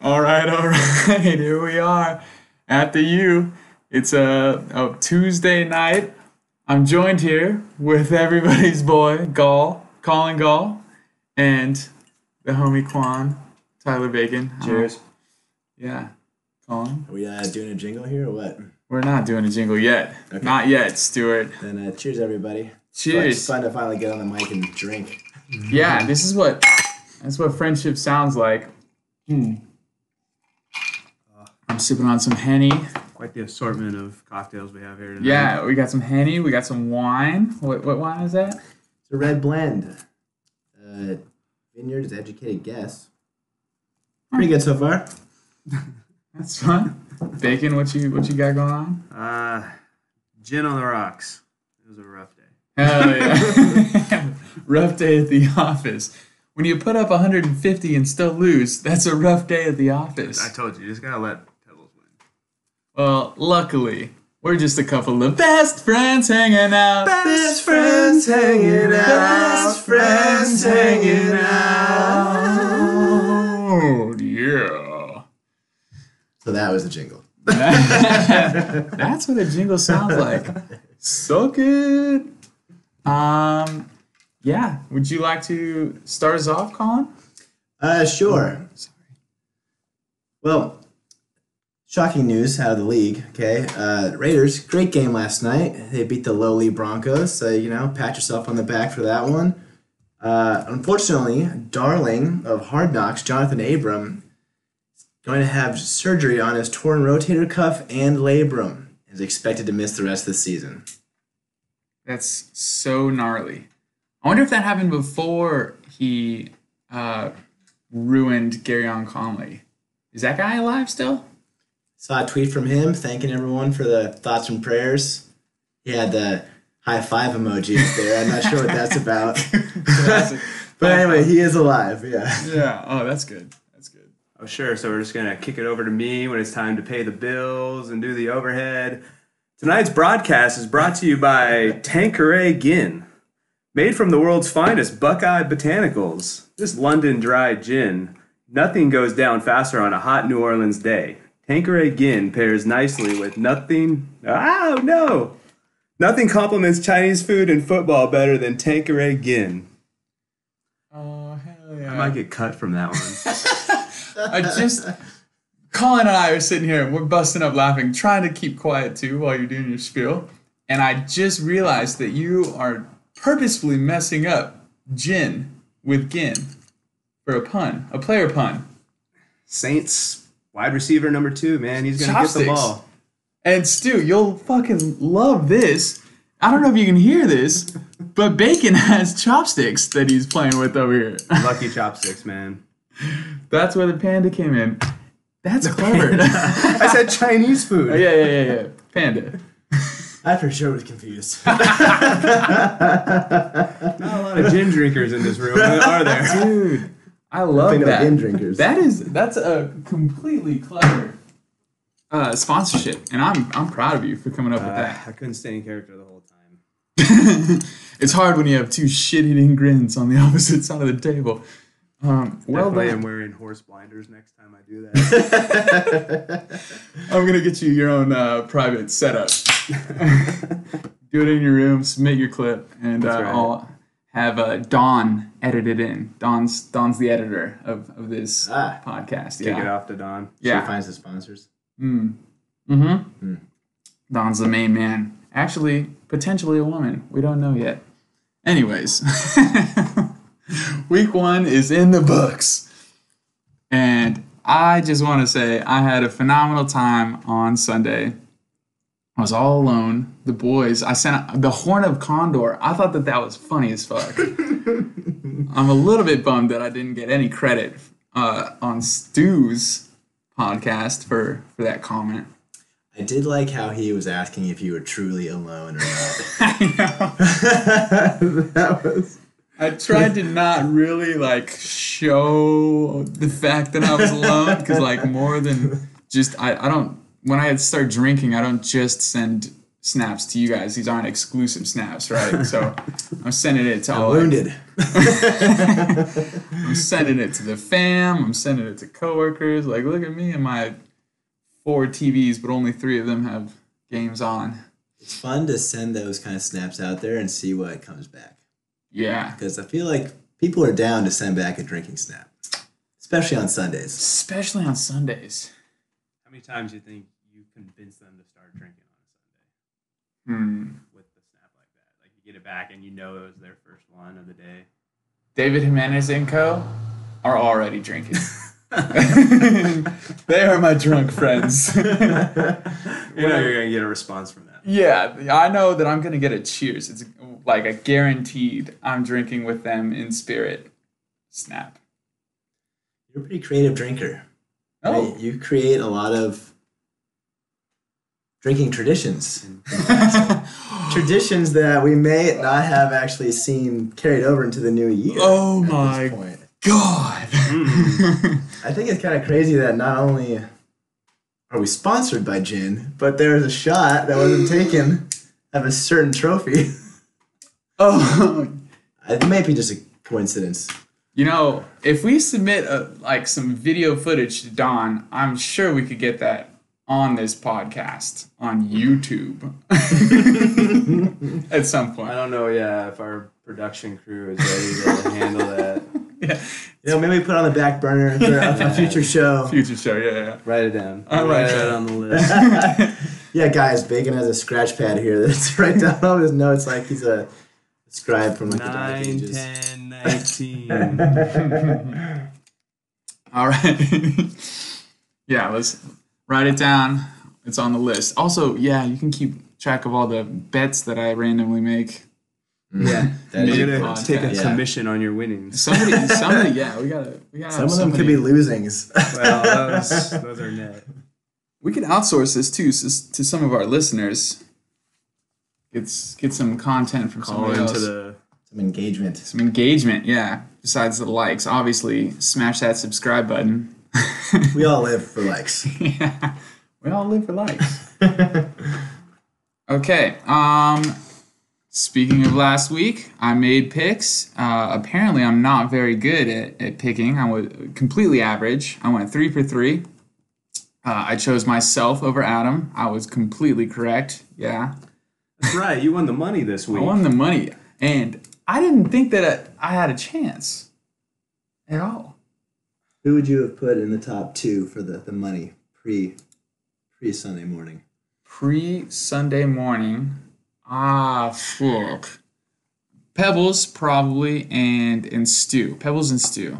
All right. Here we are at the U. It's a Tuesday night. I'm joined here with everybody's boy, Colin Gall, and the homie Quan, Tyler Bacon. Cheers. Yeah, Colin. Are we doing a jingle here or what? We're not doing a jingle yet. Okay. Not yet, Stuart. Then cheers, everybody. Cheers. It's fun to finally get on the mic and drink. Yeah, that's what friendship sounds like. I'm sipping on some Henny. Quite the assortment of cocktails we have here tonight. Yeah, we got some Henny. We got some wine. What wine is that? It's a red blend. Vineyard is educated guess. Pretty good so far. That's fun. Bacon, what you got going on? Gin on the rocks. It was a rough day. Hell yeah. Rough day at the office. When you put up 150 and still lose, that's a rough day at the office. I told you just gotta let Pebbles win. Well, luckily, we're just a couple of best friends hanging out. Best friends hanging out. Best friends hanging out. Oh, yeah. So that was the jingle. That's what a jingle sounds like. So good. Yeah. Would you like to start us off, Colin? Sure. Sorry. Well, shocking news out of the league, okay? Raiders, great game last night. They beat the lowly Broncos, so, pat yourself on the back for that one. Unfortunately, darling of Hard Knocks, Jonathan Abram, is going to have surgery on his torn rotator cuff and labrum. Is expected to miss the rest of the season. That's so gnarly. I wonder if that happened before he ruined Garyon Conley. Is that guy alive still? Saw a tweet from him thanking everyone for the thoughts and prayers. He had the high five emojis there. I'm not sure what that's about. But anyway, he is alive, yeah. Yeah, oh, that's good. That's good. Oh, sure, so we're just going to kick it over to me when it's time to pay the bills and do the overhead. Tonight's broadcast is brought to you by Tanqueray Gin. Made from the world's finest Buckeye botanicals, this London dry gin, nothing goes down faster on a hot New Orleans day. Tanqueray Gin pairs nicely with nothing complements Chinese food and football better than Tanqueray Gin. Oh, hell yeah. I might get cut from that one. Colin and I are sitting here, we're busting up laughing, trying to keep quiet too while you're doing your spiel. And I just realized that you are purposefully messing up gin with gin for a player pun. Saints wide receiver number 2, man. He's going to get the ball. And Stu, you'll fucking love this. I don't know if you can hear this, but Bacon has chopsticks that he's playing with over here. Lucky chopsticks, man. That's where the panda came in. That's clever. I said Chinese food. Oh, yeah. Panda. I for sure was confused. Not a lot of gin drinkers in this room, are there? Dude, I love that. Gin drinkers. That's a completely clever sponsorship, and I'm proud of you for coming up with that. I couldn't stay in character the whole time. It's hard when you have two shit-eating grins on the opposite side of the table. Definitely am wearing horse blinders next time I do that. I'm going to get you your own private setup. Do it in your room, submit your clip, and right. I'll have Don edit it in. Don's the editor of this podcast. Kick it off to Don. Yeah. She finds the sponsors. Don's the main man. Actually, potentially a woman. We don't know yet. Anyways. Week 1 is in the books. And I just want to say I had a phenomenal time on Sunday. I was all alone. The boys, I sent the Horn of Condor. I thought that was funny as fuck. I'm a little bit bummed that I didn't get any credit on Stu's podcast for that comment. I did like how he was asking if you were truly alone or not. I know. I tried to not really show the fact that I was alone because more than just I don't when I start drinking I don't just send snaps to you guys. These aren't exclusive snaps, right? So I'm sending it to all. Wounded. I'm sending it to the fam. I'm sending it to coworkers. Like, look at me and my 4 TVs, but only 3 of them have games on. It's fun to send those kind of snaps out there and see what comes back. Yeah. Because I feel like people are down to send back a drinking snap, especially on Sundays. Especially on Sundays. How many times do you think you convince them to start drinking on a Hmm. Sunday with the snap like that? Like you get it back and you know it was their first one of the day. David Jimenez and co. are already drinking. They are my drunk friends. You know you're gonna get a response from that. Yeah, I know that I'm going to get a cheers. It's like a guaranteed I'm drinking with them in spirit snap. You're a pretty creative drinker. Oh. Right? You create a lot of drinking traditions. Traditions that we may not have actually seen carried over into the new year. Oh at my this point. God. I think it's kind of crazy that not only are we sponsored by gin, but there was a shot that wasn't taken of a certain trophy. Oh. It may be just a coincidence. You know, if we submit some video footage to Don, I'm sure we could get that on this podcast on YouTube at some point. I don't know, if our production crew is ready to handle that. Yeah. Maybe put it on the back burner for a future show. Future show, yeah. Write it down. I like Write that. it on the list. Yeah, guys, Bacon has a scratch pad here that's right down all his notes like he's a scribe from like the Dark 9, Ages. 10, 19. All right. Yeah, let's write it down. It's on the list. Also, yeah, you can keep track of all the bets that I randomly make. Yeah, that is You're a gonna podcast. take a Yeah. commission on your winnings. Somebody, yeah, we gotta. Some of them could be losings. Well, those are net. We could outsource this too to some of our listeners. Get some content from Call somebody into else. Some engagement. Some engagement, yeah. Besides the likes, obviously, smash that subscribe button. We all live for likes. Yeah, we all live for likes. Okay. Speaking of last week, I made picks. Apparently, I'm not very good at picking. I was completely average. I went 3 for 3. I chose myself over Adam. I was completely correct. Yeah. That's right. You won the money this week. I won the money. And I didn't think that I had a chance at all. Who would you have put in the top 2 for the money pre Sunday morning? Pre-Sunday morning. Fuck. Pebbles, probably, and Stew. Pebbles and Stew.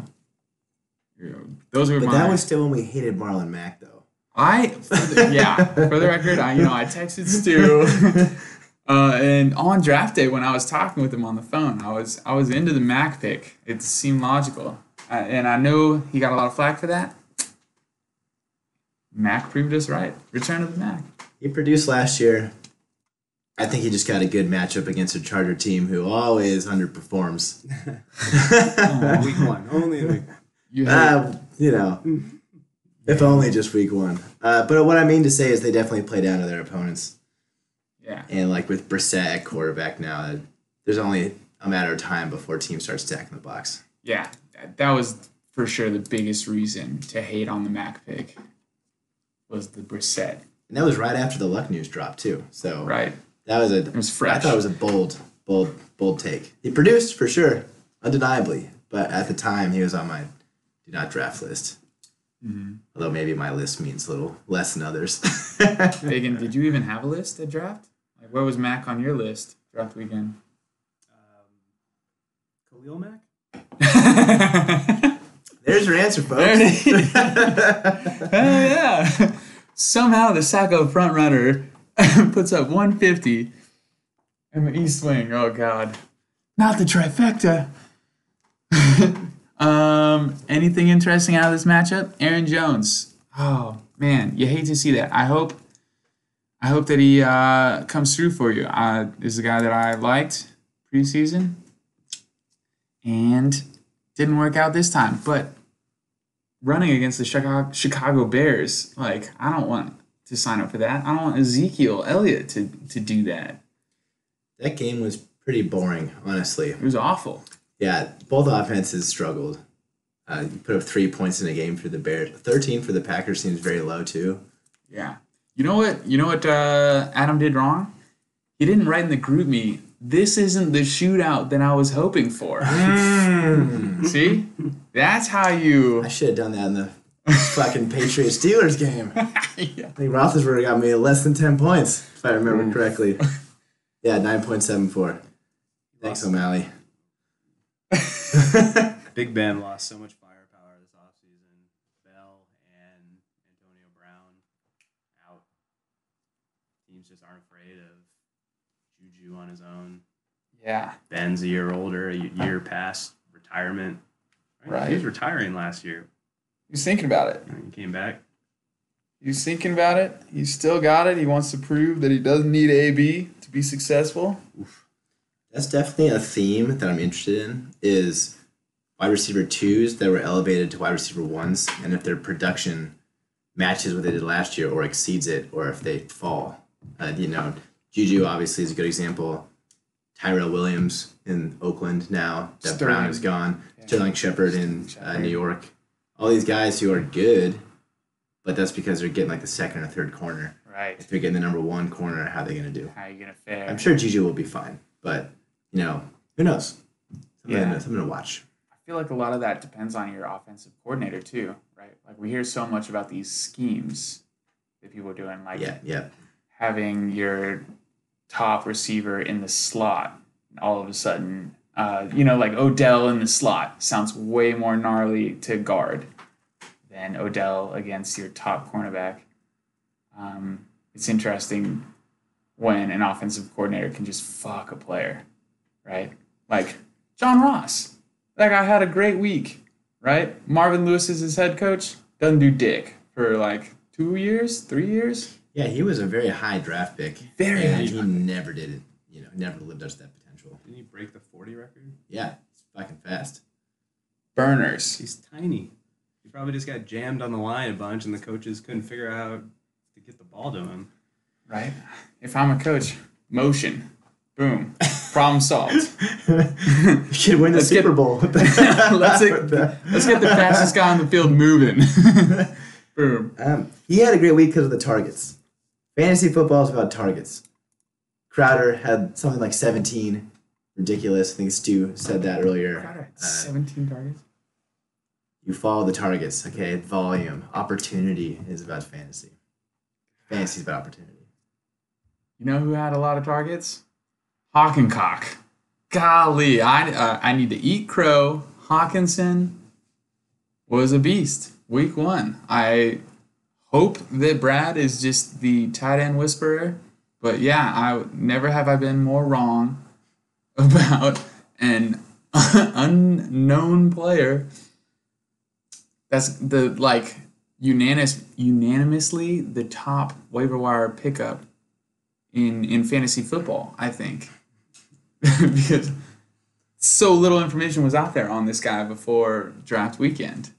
Those were But my... that was still when we hated Marlon Mack, though. For the record, I texted Stu, and on draft day when I was talking with him on the phone, I was into the Mac pick. It seemed logical, and I know he got a lot of flack for that. Mac proved us right. Return of the Mac. He produced last year. I think he just got a good matchup against a Charger team who always underperforms. Week 1. Only week. If only just week 1. But what I mean to say is they definitely play down to their opponents. Yeah. And like with Brissett at quarterback now, there's only a matter of time before teams start stacking the box. Yeah, that was for sure the biggest reason to hate on the Mac pick was the Brissett. And that was right after the Luck news dropped too. So Right. that was It was fresh. I thought it was a bold take. He produced for sure, undeniably. But at the time, he was on my do not draft list. Mm-hmm. Although maybe my list means a little less than others. Bacon, did you even have a list at draft? Like, where was Mac on your list draft weekend? Khalil Mack? There's your answer, folks. There it is. Hell yeah. Somehow the Sacco front runner puts up 150 in the East Wing. Oh, God. Not the trifecta. Anything interesting out of this matchup? Aaron Jones. Oh, man. You hate to see that. I hope that he comes through for you. This is a guy that I liked preseason and didn't work out this time. But running against the Chicago Bears, like, I don't want to sign up for that. I don't want Ezekiel Elliott to do that. That game was pretty boring, honestly. It was awful. Yeah, both offenses struggled. You put up 3 points in a game for the Bears. 13 for the Packers seems very low too. Yeah. You know what Adam did wrong? He didn't write in the group me, this isn't the shootout that I was hoping for. See? That's how you... I should have done that in the fucking Patriots Steelers game. Yeah. I think Roethlisberger got me less than 10 points, if I remember correctly. Yeah, 9.74. Thanks, O'Malley. Big Ben lost so much firepower this offseason. Bell and Antonio Brown out. Teams just aren't afraid of Juju on his own. Yeah. Ben's a year older, a year past retirement. Right. He was retiring last year. He was thinking about it. And he came back. He's thinking about it. He's still got it. He wants to prove that he doesn't need AB to be successful. That's definitely a theme that I'm interested in, is wide receiver 2s that were elevated to wide receiver 1s, and if their production matches what they did last year or exceeds it, or if they fall. Juju obviously is a good example. Tyrell Williams in Oakland now. That Brown is gone. Yeah. Sterling Shepard in New York. All these guys who are good, but that's because they're getting like the second or third corner. Right. If they're getting the number 1 corner, how are they going to do? How are you going to fare? I'm sure Juju will be fine, but, who knows? Something to watch. I feel like a lot of that depends on your offensive coordinator too, right? Like we hear so much about these schemes that people are doing, like having your top receiver in the slot, and all of a sudden, like Odell in the slot sounds way more gnarly to guard than Odell against your top cornerback. It's interesting when an offensive coordinator can just fuck a player, right? Like John Ross. That guy had a great week, right? Marvin Lewis is his head coach. Doesn't do dick for like 2 years, 3 years. Yeah, he was a very high draft pick. Very high. He never did it. Never lived up to that potential. Didn't he break the 40 record? Yeah, he's fucking fast. Burners. He's tiny. He probably just got jammed on the line a bunch, and the coaches couldn't figure out how to get the ball to him. Right? If I'm a coach, motion. Boom. Problem solved. You should win the Super Bowl. Let's get the fastest guy on the field moving. Boom. He had a great week because of the targets. Fantasy football is about targets. Crowder had something like 17. Ridiculous. I think Stu said that earlier. Crowder had 17 targets. You follow the targets, okay? Volume. Opportunity is about fantasy. Fantasy is about opportunity. You know who had a lot of targets? Hockencock. Golly, I need to eat crow. Hawkinson was a beast. Week 1. I hope that Brad is just the tight end whisperer. But yeah, never have I been more wrong about an unknown player. That's the unanimously the top waiver wire pickup in fantasy football, I think. Because so little information was out there on this guy before draft weekend,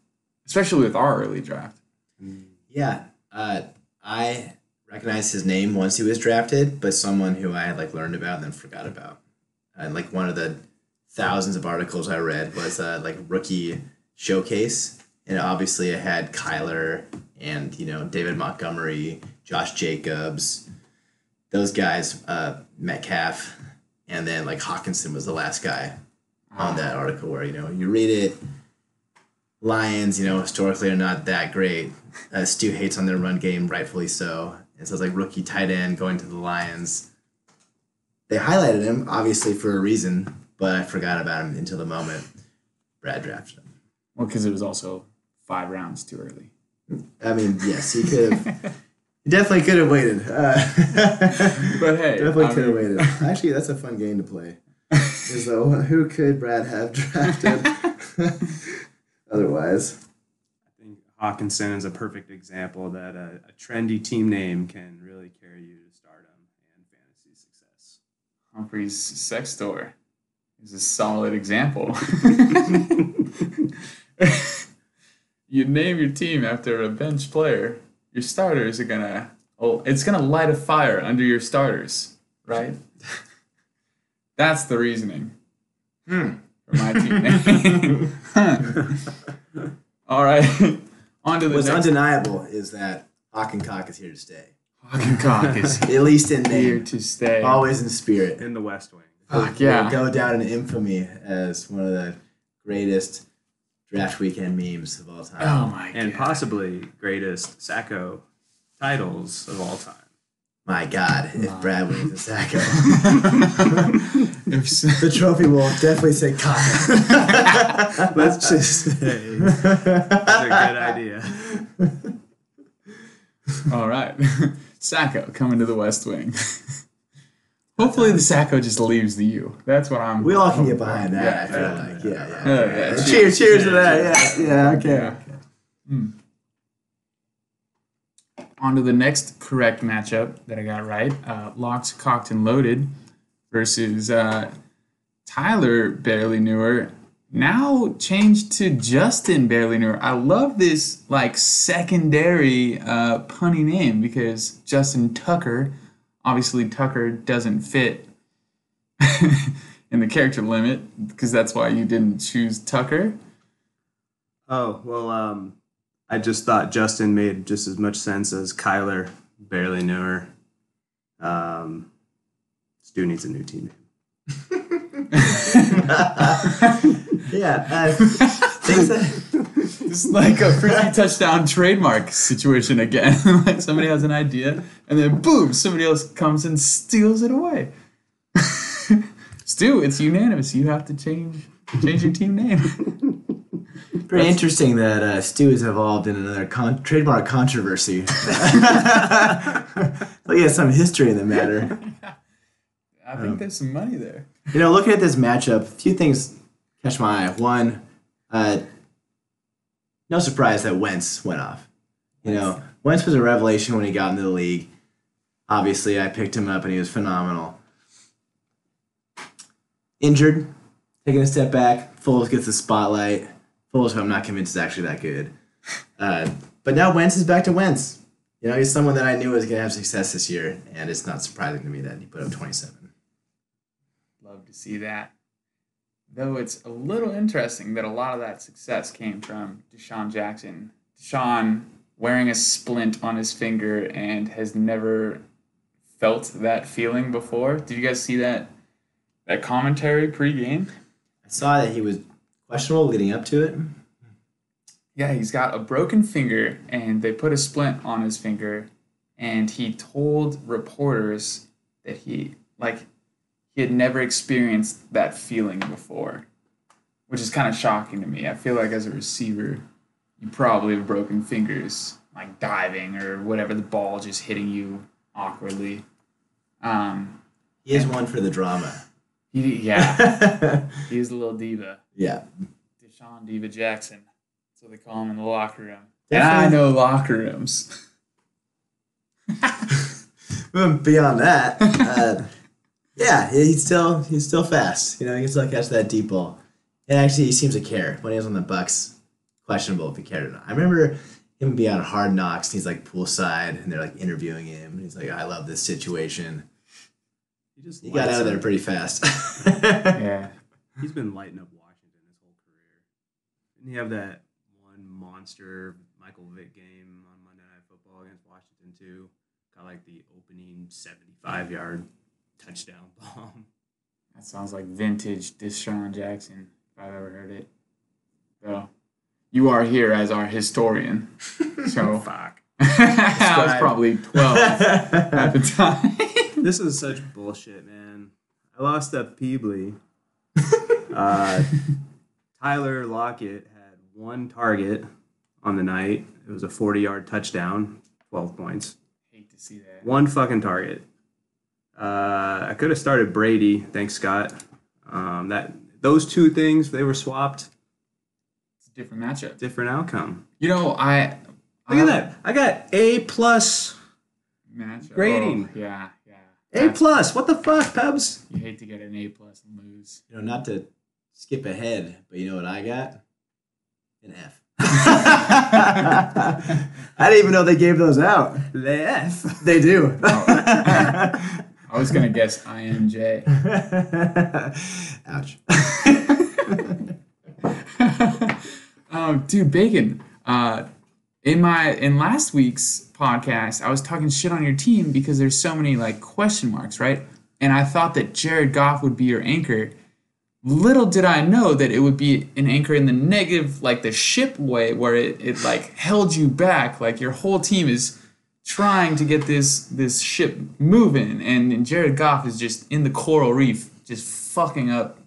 especially with our early draft. Yeah, I recognized his name once he was drafted, but someone who I had learned about and then forgot about. And one of the thousands of articles I read was rookie showcase, and obviously it had Kyler and David Montgomery, Josh Jacobs, those guys, Metcalf. And then Hawkinson was the last guy on that article where, you read it, Lions, historically are not that great. Stu hates on their run game, rightfully so. And so it's rookie tight end going to the Lions. They highlighted him, obviously, for a reason, but I forgot about him until the moment Brad drafted him. Well, because it was also 5 rounds too early. I mean, yes, he could have... He definitely could have waited. But hey. Definitely could have waited. Actually, that's a fun game to play. Who could Brad have drafted otherwise? I think Hawkinson is a perfect example that a trendy team name can really carry you to stardom and fantasy success. Humphrey's sex store is a solid example. You name your team after a bench player. Your starters are going to oh, it's gonna light a fire under your starters, right? That's the reasoning for my team name. All right, on to the What's next. undeniable is that Hawk and Cock is here to stay. Hawk and Cock is At least in here name. to stay. Always in spirit. In the West Wing. Fuck yeah. Will go down in infamy as one of the greatest draft weekend memes of all time. Oh my god. And possibly greatest Sacco titles of all time. My God, if Brad wins the Sacco. If so- The trophy will definitely say Cock. Let's just say. That's a good idea. All right. Sacco coming to the West Wing. Hopefully the Sacco just leaves the U. That's what I'm... We all can get behind that, Yeah, I feel like. Yeah. Yeah. Cheers to that. Yeah, okay. On to the next correct matchup that I got right. Locked, Cocked, and Loaded versus Tyler Barely Newer. Now changed to Justin Barely Newer. I love this like secondary punny name because Justin Tucker, obviously Tucker doesn't fit in the character limit because that's why you didn't choose Tucker. Oh, well, I just thought Justin made just as much sense as Kyler, barely newer. Stu needs a new team name. Yeah. It's like a frisbee touchdown trademark situation again. Like somebody has an idea, and then boom, somebody else comes and steals it away. Stu, it's unanimous. You have to change your team name. Pretty interesting that Stu has evolved in another trademark controversy. Like he has some history in the matter. I think there's some money there. You know, looking at this matchup, a few things catch my eye. One, no surprise that Wentz went off. You know, Wentz was a revelation when he got into the league. Obviously, I picked him up and he was phenomenal. Injured, taking a step back. Foles gets the spotlight. Foles, who I'm not convinced is actually that good. But now Wentz is back to Wentz. You know, he's someone that I knew was going to have success this year, and it's not surprising to me that he put up 27. Love to see that. Though it's a little interesting that a lot of that success came from Deshaun Jackson. Deshaun wearing a splint on his finger and has never felt that feeling before. Did you guys see that commentary pregame? I saw that he was questionable leading up to it. Yeah, he's got a broken finger, and they put a splint on his finger, and he told reporters that he had never experienced that feeling before, which is kind of shocking to me. I feel like as a receiver, you probably have broken fingers, like diving or whatever, the ball just hitting you awkwardly. He is one for the drama. Yeah, he's a little diva. Yeah. Deshaun Diva Jackson. That's what they call him in the locker room. Definitely. And I know locker rooms. Beyond that, yeah, he's still fast. You know, he can still catch that deep ball. And actually, he seems to care. When he was on the Bucks, questionable if he cared or not. I remember him being on Hard Knocks. And he's like poolside, and they're like interviewing him. And he's like, "I love this situation." He got out of there pretty fast. Yeah. He's been lighting up Washington his whole career. Didn't he have that one monster Michael Vick game on Monday Night Football against Washington too? Got like the opening 75-yard touchdown bomb. That sounds like vintage Deshaun Jackson, if I've ever heard it. So, you are here as our historian. So, Fuck. I was probably 12 at the time. This is such bullshit, man. I lost that Peebly. Tyler Lockett had one target on the night. It was a 40-yard touchdown, 12 points. Hate to see that. One fucking target. I could have started Brady. Thanks, Scott. Those two things, they were swapped. It's a different matchup. Different outcome. You know, Look at that. I got A+ matchup. Grading. Oh, yeah. A+. What the fuck, Pebs? You hate to get an A+ and lose. You know, not to skip ahead, but you know what I got? An F. I didn't even know they gave those out. Lef. They do. I was going to guess INJ. Ouch. Oh, dude, Bacon. In last week's podcast, I was talking shit on your team because there's so many like question marks, right? And I thought that Jared Goff would be your anchor. Little did I know that it would be an anchor in the negative, like the ship way, where it like held you back. Like your whole team is trying to get this ship moving, and Jared Goff is just in the coral reef, just fucking up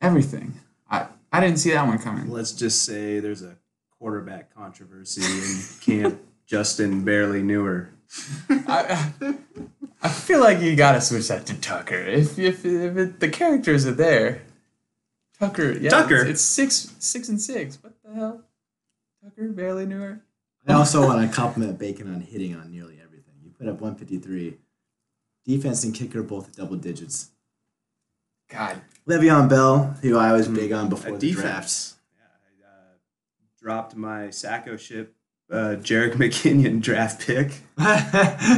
everything. I didn't see that one coming. Let's just say there's a quarterback controversy in camp. Justin barely knew her. I feel like you gotta switch that to Tucker. If the characters are there, Tucker. Yeah, Tucker. It's 6-6. What the hell? Tucker barely knew her. I also want to compliment Bacon on hitting on nearly everything. You put up 153. Defense and kicker both double digits. God. Le'Veon Bell, who I was big on before the draft. Yeah, I dropped my Sacco ship, Jarek McKinnon draft pick.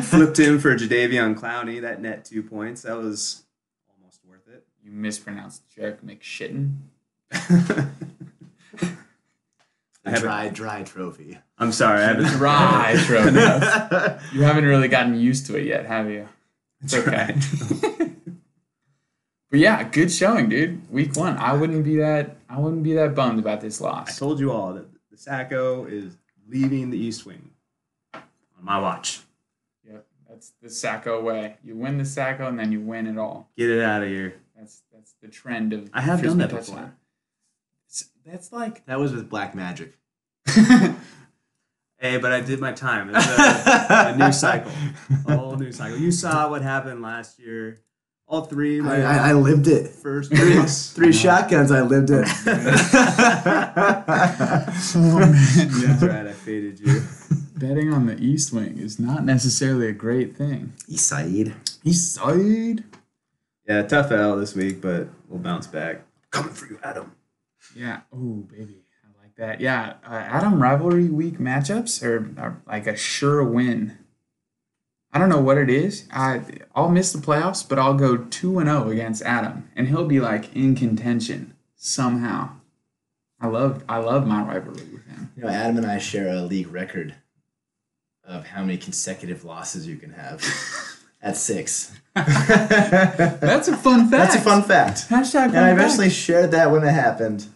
Flipped him for Jadeveon Clowney. That net 2 points. That was almost worth it. You mispronounced Jarek McShitten. Dry trophy. I'm sorry. I haven't Dry trophy. You haven't really gotten used to it yet, have you? It's okay. But yeah, good showing, dude. Week 1. I wouldn't be that bummed about this I loss. told you all that the Sacco is leaving the East Wing on my watch. Yep, that's the Sacco way. You win the Sacco and then you win it all. Get it out of here. That's the trend of. I have done Frisbee that touchdown. before. That's like. That was with Black Magic. Hey, but I did my time. It's a new cycle. A whole new cycle. You saw what happened last year. All three. I lived it. First Three shotguns, I lived it. Oh man, yeah. That's right, I faded you. Betting on the East Wing is not necessarily a great thing. East Side. East Side. Yeah, tough L this week, but we'll bounce back. Coming for you, Adam. Yeah. Oh, baby. I like that. Yeah. Adam, rivalry week matchups are like a sure win. I don't know what it is. I'll miss the playoffs, but I'll go 2-0 against Adam, and he'll be like in contention somehow. I love my rivalry with him. You know, Adam and I share a league record of how many consecutive losses you can have. At 6. That's a fun fact. That's a fun fact. Hashtag fun And I fact. eventually shared that when it happened.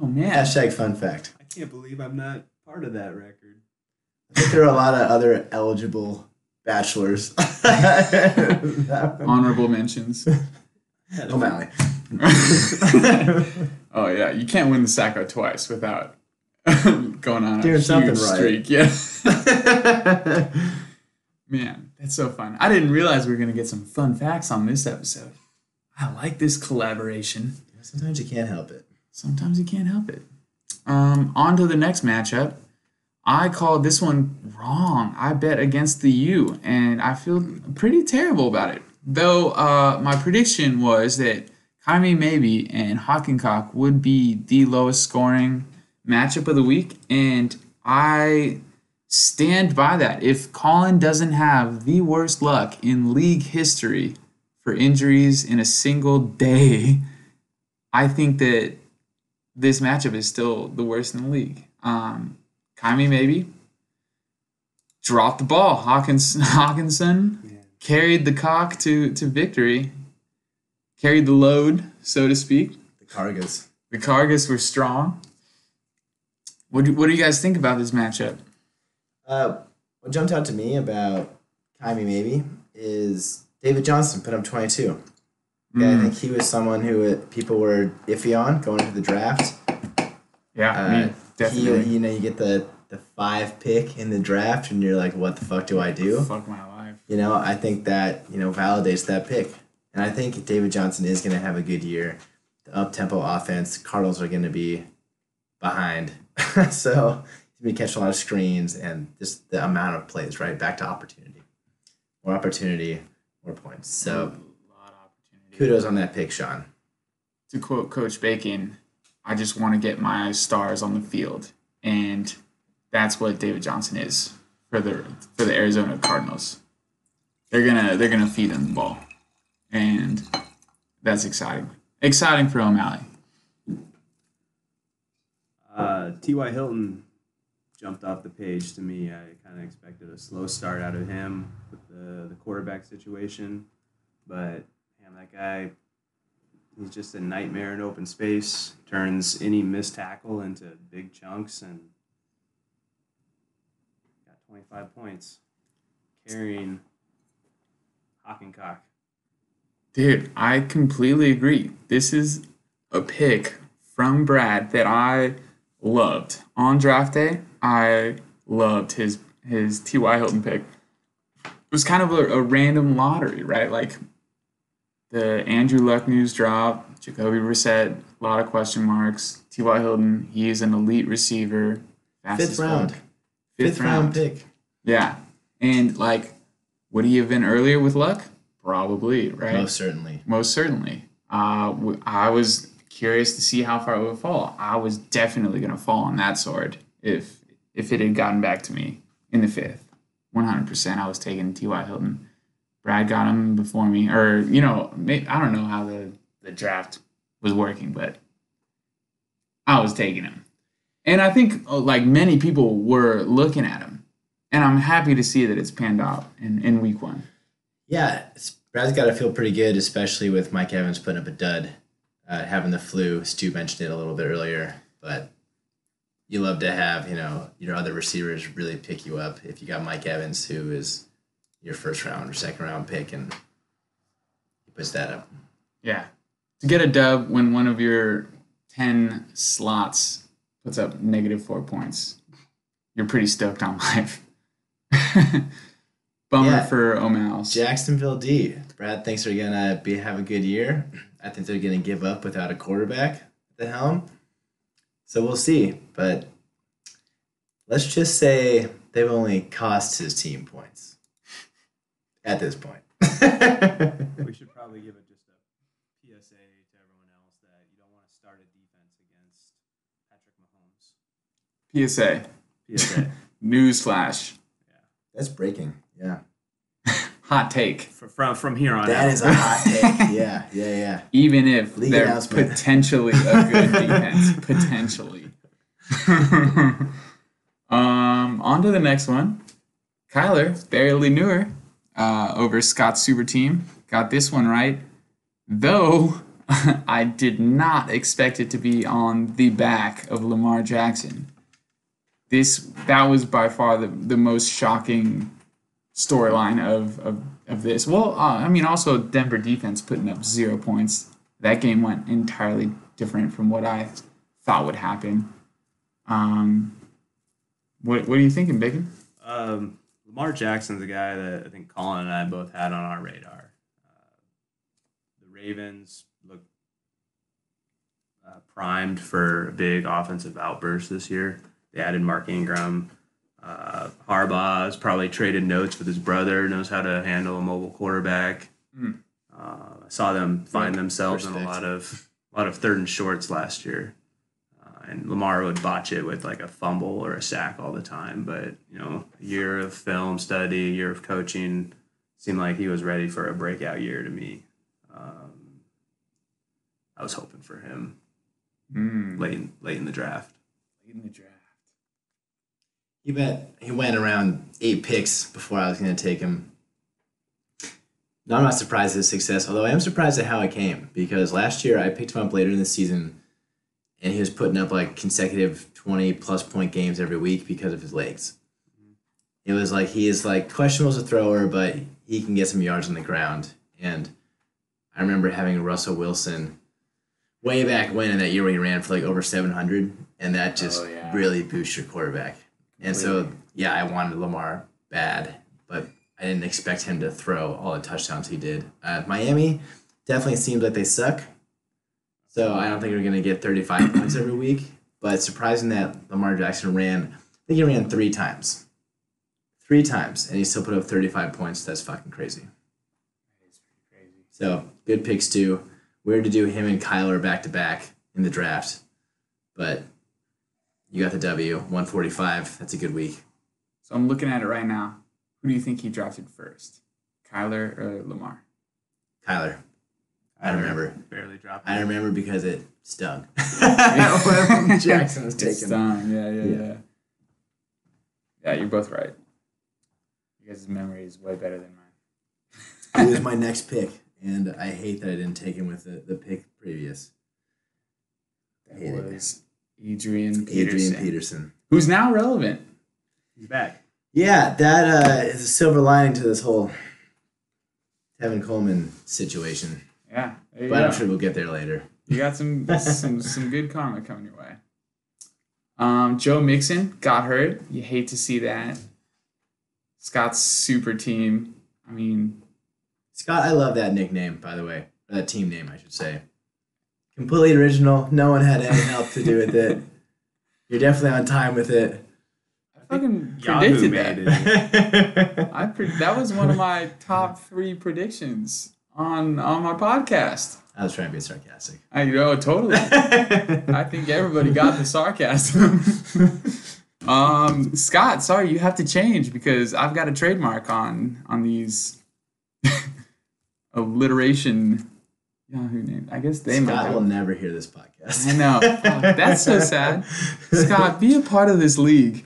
Oh man. Hashtag fun fact. I can't believe I'm not part of that record. I think there are a lot of other eligible bachelors. Honorable mentions. O'Malley. Oh yeah, you can't win the Sacco twice without going on Doing a something huge right. streak. Yeah. Man, that's so fun. I didn't realize we were gonna get some fun facts on this episode. I like this collaboration. Sometimes you can't help it. Sometimes you can't help it. On to the next matchup. I called this one wrong. I bet against the U, and I feel pretty terrible about it. Though my prediction was that Jaime Maybe and Hockencock would be the lowest scoring matchup of the week, and I stand by that. If Colin doesn't have the worst luck in league history for injuries in a single day, I think that this matchup is still the worst in the league. Jaime Maybe dropped the ball. Hawkinson carried the cock to victory, carried the load, so to speak. The Cargas. The Cargas were strong. What do you guys think about this matchup? What jumped out to me about Jaime Maybe is David Johnson put up 22. Okay, I think he was someone who people were iffy on going into the draft. Yeah, definitely. You get the 5 pick in the draft, and you're like, what the fuck do I do? Fuck my life. I think that, validates that pick. And I think David Johnson is going to have a good year. The up-tempo offense, Cardinals are going to be behind. So he's going to catch a lot of screens and just the amount of plays, right? Back to opportunity. More opportunity, more points. So A lot of opportunity. kudos on that pick, Sean. To quote Coach Bacon, I just want to get my stars on the field. And that's what David Johnson is for the Arizona Cardinals. They're gonna feed him the ball, and that's exciting. Exciting for O'Malley. T.Y. Hilton jumped off the page to me. I kind of expected a slow start out of him with the quarterback situation, but man, that guy, he's just a nightmare in open space. Turns any missed tackle into big chunks and got 25 points carrying Hockencock. Dude, I completely agree. This is a pick from Brad that I loved. On draft day, I loved his T.Y. Hilton pick. It was kind of a random lottery, right? Like the Andrew Luck news dropped, Jacoby Brissett, a lot of question marks. T.Y. Hilton, he is an elite receiver. Fifth round. Fuck. Fifth round pick. Yeah. And like, would he have been earlier with Luck? Probably, right? Most certainly. Most certainly. I was curious to see how far it would fall. I was definitely going to fall on that sword if it had gotten back to me in the fifth. 100%, I was taking T.Y. Hilton. Brad got him before me. Or, I don't know how the draft was working, but I was taking him. And I think, like, many people were looking at him. And I'm happy to see that it's panned out in week one. Yeah, Brad's got to feel pretty good, especially with Mike Evans putting up a dud, having the flu. Stu mentioned it a little bit earlier, but you love to have, your other receivers really pick you up. If you got Mike Evans, who is your first round or second round pick, and he puts that up. Yeah. To get a dub when one of your 10 slots puts up -4 points, you're pretty stoked on life. Bummer for O'Malley's. Jacksonville D. Brad thinks they're going to have a good year. I think they're going to give up without a quarterback at the helm. So we'll see. But let's just say they've only cost his team points at this point. We should probably give it just a PSA to everyone else that you don't want to start a defense against Patrick Mahomes. PSA. Newsflash. That's breaking. Yeah. Hot take. From here on out. That is a hot take. Yeah. Even if League they're announcement. potentially a good defense. Potentially. On to the next one. Kyler, barely newer, over Scott's super team. Got this one right. Though I did not expect it to be on the back of Lamar Jackson. That was by far the most shocking storyline of this. Well, also Denver defense putting up 0 points. That game went entirely different from what I thought would happen. What are you thinking, Bacon? Lamar Jackson's a guy that I think Colin and I both had on our radar. The Ravens look primed for a big offensive outburst this year. They added Mark Ingram. Harbaugh has probably traded notes with his brother, knows how to handle a mobile quarterback. I saw them find themselves in a lot of third and shorts last year. And Lamar would botch it with like a fumble or a sack all the time. But, a year of film study, a year of coaching, seemed like he was ready for a breakout year to me. I was hoping for him late in the draft. You bet he went around 8 picks before I was going to take him. No, I'm not surprised at his success, although I am surprised at how it came, because last year I picked him up later in the season, and he was putting up like consecutive 20-plus point games every week because of his legs. It was like he is like questionable as a thrower, but he can get some yards on the ground. And I remember having Russell Wilson way back when in that year where he ran for like over 700, and that just really boosts your quarterback. And so, I wanted Lamar bad, but I didn't expect him to throw all the touchdowns he did. Miami definitely seems like they suck, so I don't think they're going to get 35 points every week. But it's surprising that Lamar Jackson ran 3 times. 3 times, and he still put up 35 points. That's fucking crazy. That is pretty crazy. So, good picks, too. Weird to do him and Kyler back-to-back in the draft. But, You got the W, 145. That's a good week. So I'm looking at it right now. Who do you think he drafted first? Kyler or Lamar? Kyler. I remember. Barely dropped. I remember because it stung. When Jackson was taken. It stung. Yeah. Yeah, you're both right. You guys' memory is way better than mine. He was my next pick, and I hate that I didn't take him with the pick previous. That was Adrian Peterson. Who's now relevant. He's back. Yeah, that is a silver lining to this whole Tevin Coleman situation. Yeah, but I'm sure we'll get there later. You got some good karma coming your way. Joe Mixon got hurt. You hate to see that. Scott's super team. I mean, Scott, I love that nickname, by the way. Or that team name, I should say. Completely original. No one had any help to do with it. You're definitely on time with it. I fucking predicted that. That was one of my top 3 predictions on my podcast. I was trying to be sarcastic. I know, totally. I think everybody got the sarcasm. Scott, sorry, you have to change because I've got a trademark on these alliteration Yahoo names. I guess they might. Scott will never hear this podcast. I know. Oh, that's so sad. Scott, be a part of this league.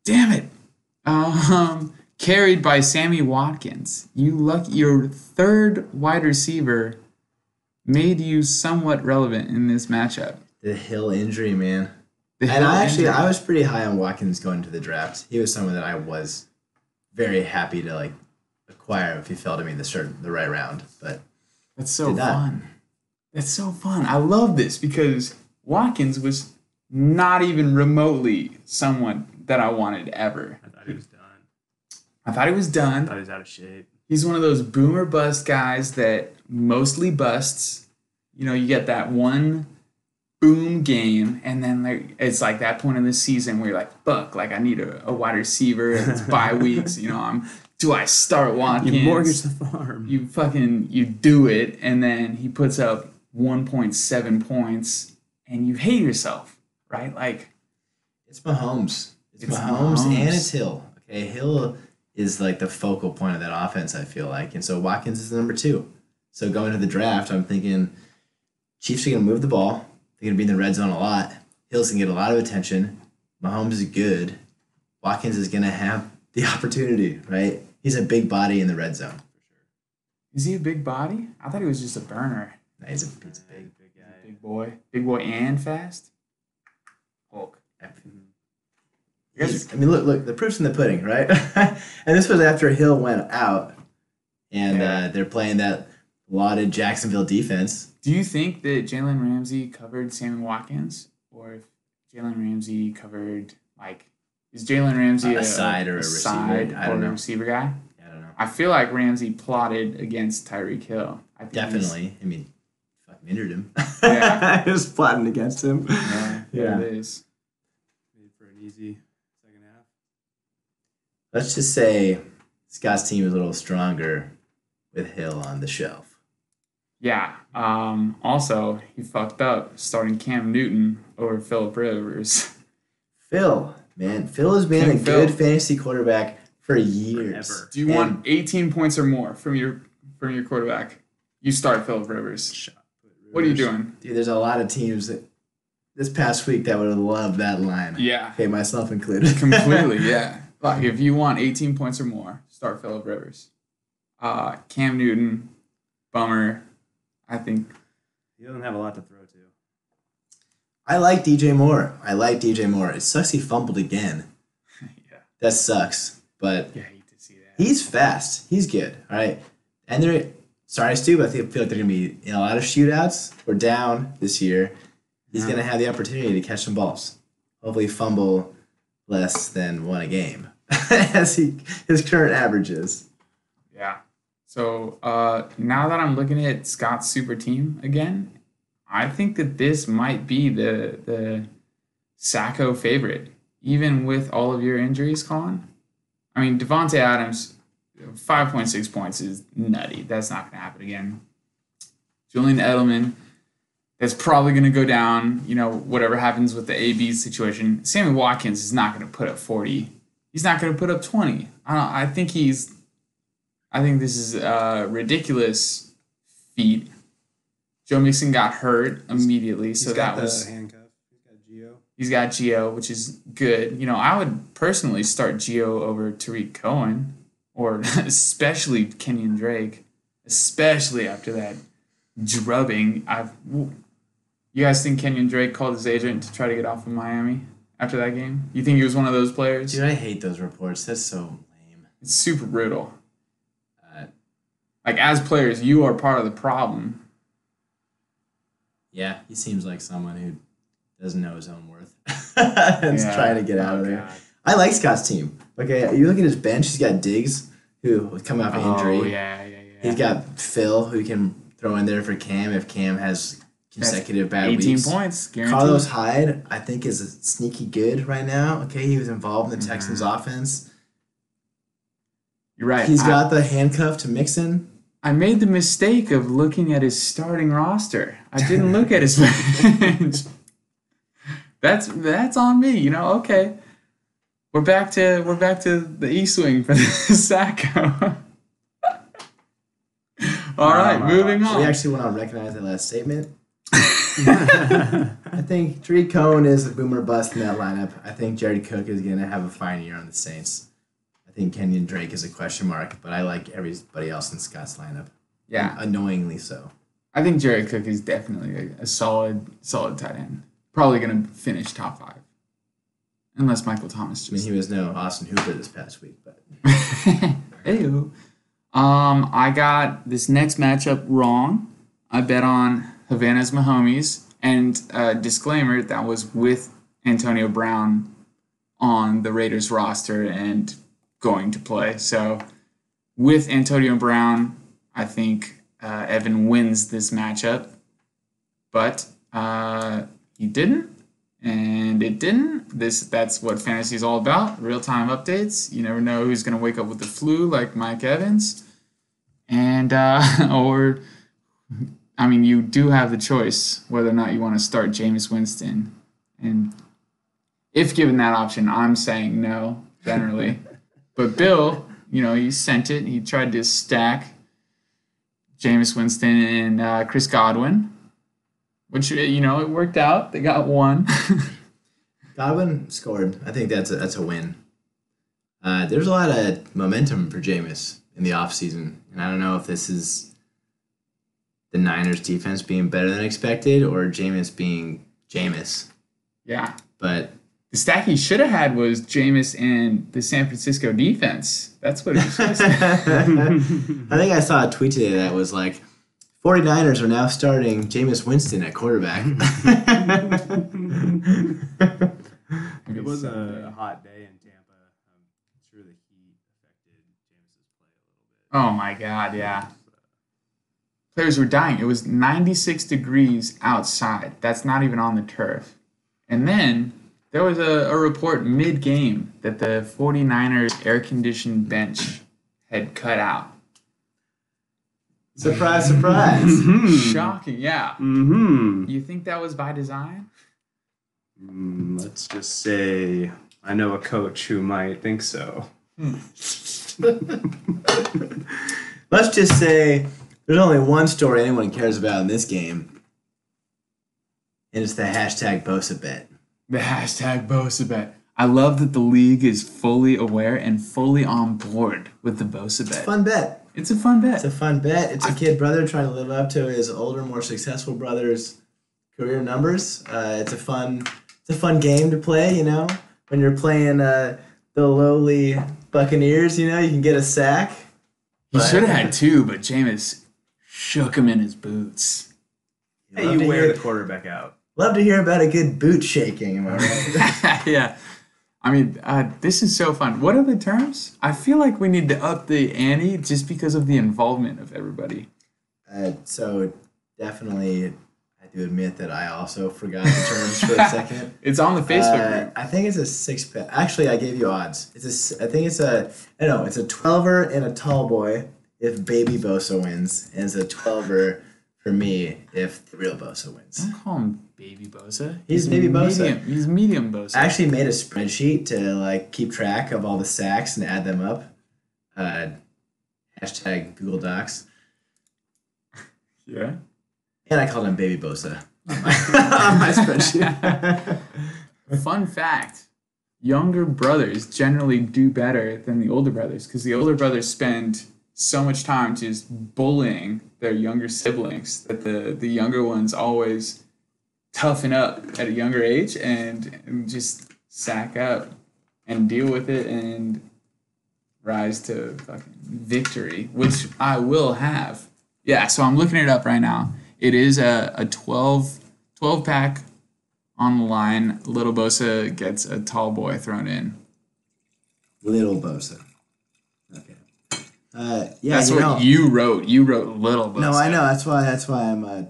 Damn it. Carried by Sammy Watkins. Your third wide receiver made you somewhat relevant in this matchup. The Hill injury, man. I was pretty high on Watkins going into the draft. He was someone that I was very happy to acquire if he fell to me the right round. But that's so fun. That's so fun. I love this because Watkins was not even remotely someone that I wanted ever. I thought he was done. I thought he was out of shape. He's one of those boomer bust guys that mostly busts. You know, you get that one boom game, and then it's like that point in the season where you're like, fuck, I need a wide receiver. It's bye weeks. You know, do I start Watkins? You mortgage the farm. You do it, and then he puts up 1.7 points, and you hate yourself, right? It's Mahomes. It's Mahomes and it's Hill. Okay, Hill is the focal point of that offense, I feel like. And so Watkins is the number 2. So going to the draft, I'm thinking Chiefs are going to move the ball. They're going to be in the red zone a lot. Hill's going to get a lot of attention. Mahomes is good. Watkins is going to have the opportunity, right? He's a big body in the red zone. For sure. Is he a big body? I thought he was just a burner. No, he's a big guy. Big boy. Big boy and fast? Hulk. Look, the proof's in the pudding, right? And this was after Hill went out, and they're playing that lauded Jacksonville defense. Do you think that Jalen Ramsey covered Sammy Watkins, or if Jalen Ramsey covered is Jalen Ramsey a side or a receiver? I don't know. Receiver guy? I don't know. I feel like Ramsey plotted against Tyreek Hill. Definitely. Fucking injured him. Yeah, he was plotting against him. Yeah, it is. Made for an easy second half. Let's just say Scott's team is a little stronger with Hill on the shelf. Yeah. Also, he fucked up starting Cam Newton over Phillip Rivers. Phil has been a good fantasy quarterback for years. Forever. Do you want 18 points or more from your quarterback? You start Phillip Rivers. What are you doing? Dude, there's a lot of teams that this past week that would have loved that line. Yeah. Okay, myself included. Completely, yeah. If you want 18 points or more, start Phillip Rivers. Cam Newton, bummer. I think he doesn't have a lot to throw to. I like DJ Moore. It sucks he fumbled again. Yeah. That sucks. But I hate to see that. He's fast. He's good. All right. And sorry, Stu, but I feel like they're going to be in a lot of shootouts. We're down this year. He's going to have the opportunity to catch some balls. Hopefully fumble less than 1 a game as his current average is. Yeah. So now that I'm looking at Scott's super team again, I think that this might be the Sacco favorite, even with all of your injuries, Colin. I mean, Devontae Adams, 5.6 points is nutty. That's not going to happen again. Julian Edelman, that's probably going to go down, whatever happens with the AB situation. Sammy Watkins is not going to put up 40. He's not going to put up 20. I think this is a ridiculous feat. Joe Mixon got hurt immediately, so that was handcuff. He's got Gio, which is good. I would personally start Gio over Tariq Cohen, or especially Kenyon Drake, especially after that drubbing. You guys think Kenyon Drake called his agent to try to get off of Miami after that game? You think he was one of those players? Dude, I hate those reports. That's so lame. It's super brutal. As players, you are part of the problem. Yeah, he seems like someone who doesn't know his own worth and is trying to get out of there. God. I like Scott's team. Okay, you look at his bench. He's got Diggs, who was coming off an injury. Oh, yeah. He's got Phil, who he can throw in there for Cam if Cam has consecutive bad 18 weeks. points, guaranteed. Carlos Hyde, I think, is a sneaky good right now. Okay, he was involved in the Texans offense. You're right. He's got the handcuff to Mixon. I made the mistake of looking at his starting roster. I didn't look at his bench. That's on me, Okay, we're back to the East Wing for the Sacco. All right, moving on. We actually want to recognize that last statement. I think Tariq Cohen is a boomer bust in that lineup. I think Jared Cook is going to have a fine year on the Saints. I think Kenyon Drake is a question mark, but I like everybody else in Scott's lineup. Yeah. Annoyingly so. I think Jared Cook is definitely a solid tight end. Probably going to finish top 5. Unless Michael Thomas he was no Austin Hooper this past week, but... Ew. I got this next matchup wrong. I bet on Havana's Mahomes, and disclaimer, that was with Antonio Brown on the Raiders roster and going to play. So with Antonio Brown, I think Evan wins this matchup, but he didn't, and it didn't. That's what fantasy is all about, real-time updates. You never know who's going to wake up with the flu like Mike Evans, and you do have the choice whether or not you want to start Jameis Winston, and if given that option, I'm saying no, generally. But Bill, he sent it. He tried to stack Jameis Winston and Chris Godwin, which, it worked out. They got one. Godwin scored. I think that's a win. There's a lot of momentum for Jameis in the offseason, and I don't know if this is the Niners defense being better than expected or Jameis being Jameis. Yeah. But the stack he should have had was Jameis and the San Francisco defense. That's what it was supposed to be. I think I saw a tweet today that was like, 49ers are now starting Jameis Winston at quarterback. It was a hot day in Tampa. I'm sure the heat affected Jameis's play a little bit. Oh, my God, yeah. Players were dying. It was 96 degrees outside. That's not even on the turf. And then there was a report mid-game that the 49ers air-conditioned bench had cut out. Surprise, surprise. Mm-hmm. Shocking, yeah. Mm-hmm. You think that was by design? Let's just say I know a coach who might think so. Let's just say there's only one story anyone cares about in this game, and it's the hashtag Bosa bet. The hashtag Bosa bet. I love that the league is fully aware and fully on board with the Bosa bet. Fun bet. It's a fun bet. It's a fun bet. It's a kid brother trying to live up to his older, more successful brother's career numbers. It's a fun game to play, when you're playing the lowly Buccaneers, you can get a sack. He should have had 2, but Jameis shook him in his boots. Hey, you wear the quarterback out. Love to hear about a good boot shaking, am I right? Yeah. I mean, this is so fun. What are the terms? I feel like we need to up the ante just because of the involvement of everybody. So definitely, I do admit that I also forgot the terms for a second. It's on the Facebook group. I think it's a 6-pack. Actually, I gave you odds. It's a 12er and a tall boy if Baby Bosa wins, and it's a 12er for me if the real Bosa wins. Don't call him Baby Bosa. He's Baby Bosa. He's medium Bosa. I actually made a spreadsheet to like keep track of all the sacks and add them up. Hashtag Google Docs. Yeah. And I called him Baby Bosa on my spreadsheet. Fun fact. Younger brothers generally do better than the older brothers because the older brothers spend so much time just bullying their younger siblings that the younger ones always toughen up at a younger age and just sack up and deal with it and rise to fucking victory, which I will have. Yeah, so I'm looking it up right now. It is a 12 pack on the line. Little Bosa gets a tall boy thrown in. Little Bosa. Okay. Yeah, That's what you wrote. You wrote Little Bosa. No, I know. That's why I'm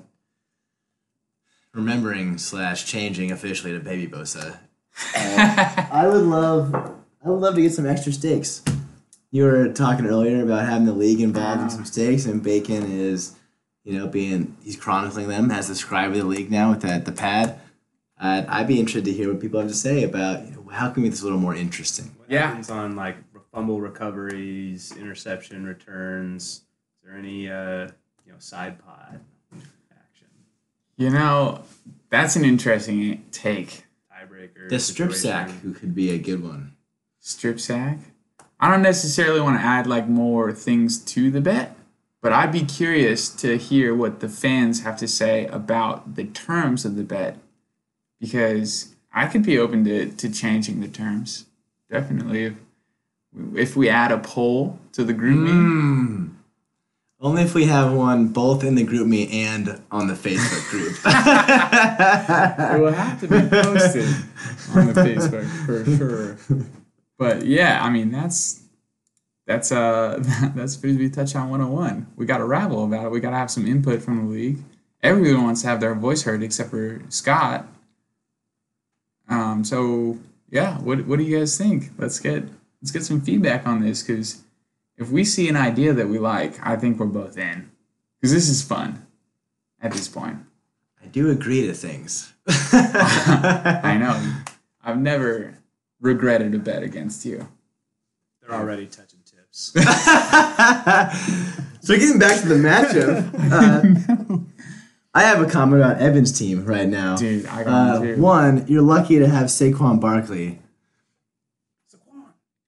remembering / changing officially to Baby Bosa. I would love to get some extra stakes. You were talking earlier about having the league involved in some stakes, and Bacon is, he's chronicling them as the scribe of the league now with the pad. I'd be interested to hear what people have to say about how can we make this a little more interesting. What happens on like fumble recoveries, interception returns? Is there any side pod action? That's an interesting take. Tiebreaker. The strip sack, who could be a good one. Strip sack? I don't necessarily want to add like more things to the bet, but I'd be curious to hear what the fans have to say about the terms of the bet, because I could be open to changing the terms. Definitely, if we add a poll to the group me. Only if we have one both in the group me and on the Facebook group. It will have to be posted on the Facebook for sure. But yeah, I mean that's Frisbee Touchdown 101. We got to rabble about it. We got to have some input from the league. Everyone wants to have their voice heard except for Scott. So yeah, what do you guys think? Let's get some feedback on this, because if we see an idea that we like, I think we're both in, because this is fun at this point. I do agree to things. I know. I've never regretted a bet against you. They're already touching tips. So getting back to the matchup, I have a comment about Evan's team right now. Dude, I got it too. One, you're lucky to have Saquon Barkley.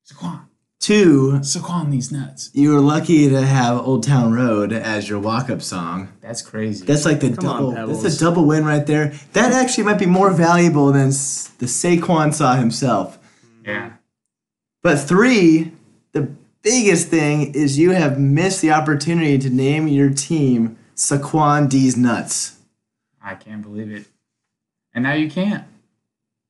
Saquon. Two, Saquon these nuts. you were lucky to have Old Town Road as your walk-up song. That's crazy. That's like that's a double win right there. That actually might be more valuable than the Saquon saw himself. Yeah. But three, the biggest thing is you have missed the opportunity to name your team Saquon D's Nuts. I can't believe it. And now you can't.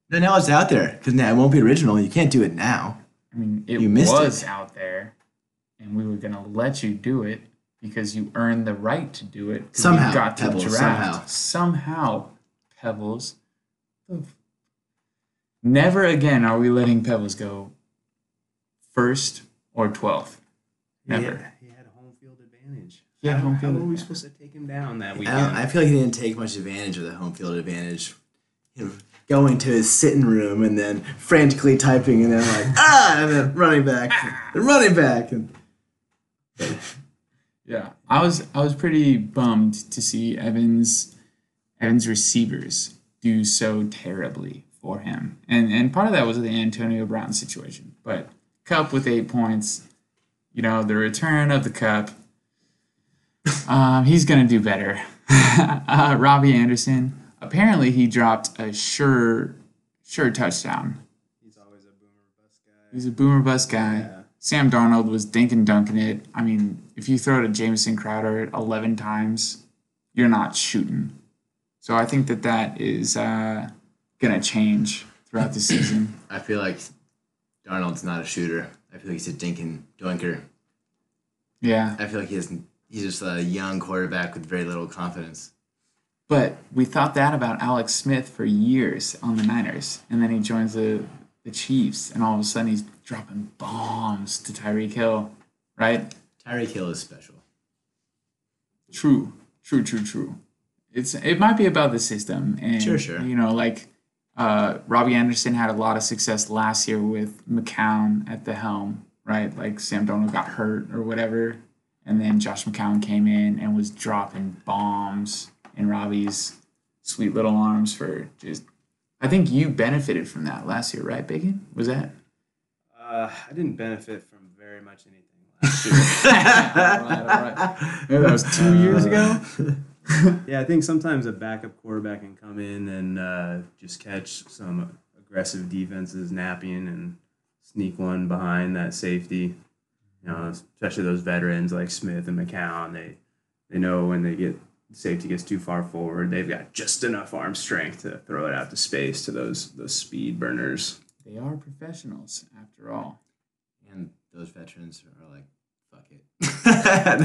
No, now it's out there, because now it won't be original. You can't do it now. I mean, it You missed was it. out there, and we were going to let you do it because you earned the right to do it. 'Cause Somehow, you got to Pebbles, draft. Somehow, Pebbles. Never again are we letting Pebbles go first or 12th. Never. He had home field advantage. He had home How field were we advantage. supposed to take him down that I weekend? feel like he didn't take much advantage of the home field advantage. Going to his sitting room and then frantically typing and then and then running back and running back. Yeah, I was pretty bummed to see Evans receivers do so terribly for him, and part of that was the Antonio Brown situation. But Cup with 8 points, the return of the Cup. He's gonna do better. Robbie Anderson, apparently he dropped a sure touchdown. He's always a boomer bust guy. He's a boomer bust guy. Yeah. Sam Darnold was dunking it. I mean, if you throw to Jamison Crowder 11 times, you're not shooting. So I think that is going to change throughout the season. I feel like Darnold's not a shooter. I feel like he's a dunker. Yeah. I feel like he's just a young quarterback with very little confidence. But we thought that about Alex Smith for years on the Niners. And then he joins the Chiefs, and all of a sudden he's dropping bombs to Tyreek Hill, right? Tyreek Hill is special. True. True. It might be about the system, and Sure. like Robbie Anderson had a lot of success last year with McCown at the helm, right? Like Sam Darnold got hurt or whatever, and then Josh McCown came in and was dropping bombs in Robbie's sweet little arms for just. I think you benefited from that last year, right, Bacon? Was that? I didn't benefit from very much anything last year. All right. Maybe that was 2 years ago. Yeah, I think sometimes a backup quarterback can come in and just catch some aggressive defenses napping and sneak one behind that safety. Especially those veterans like Smith and McCown. They know when safety gets too far forward, they've got just enough arm strength to throw it out to space to those speed burners. They are professionals, after all. And those veterans are like, fuck it.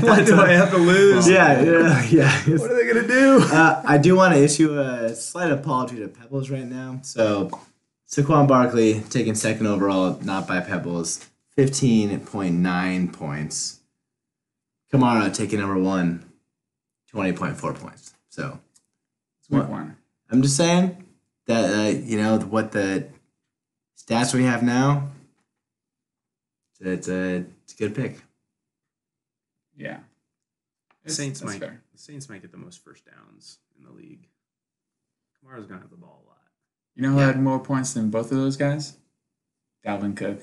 What do I have to lose? Yeah. What are they gonna do? I do want to issue a slight apology to Pebbles right now. So, Saquon Barkley taking second overall, not by Pebbles, 15.9 points. Kamara taking number one, 20.4 points. So, It's week one. I'm just saying that what the stats we have now. It's a good pick. Yeah. The Saints that's might fair. get the most first downs in the league. Kamara's gonna have the ball a lot. You know who had more points than both of those guys? Dalvin Cook.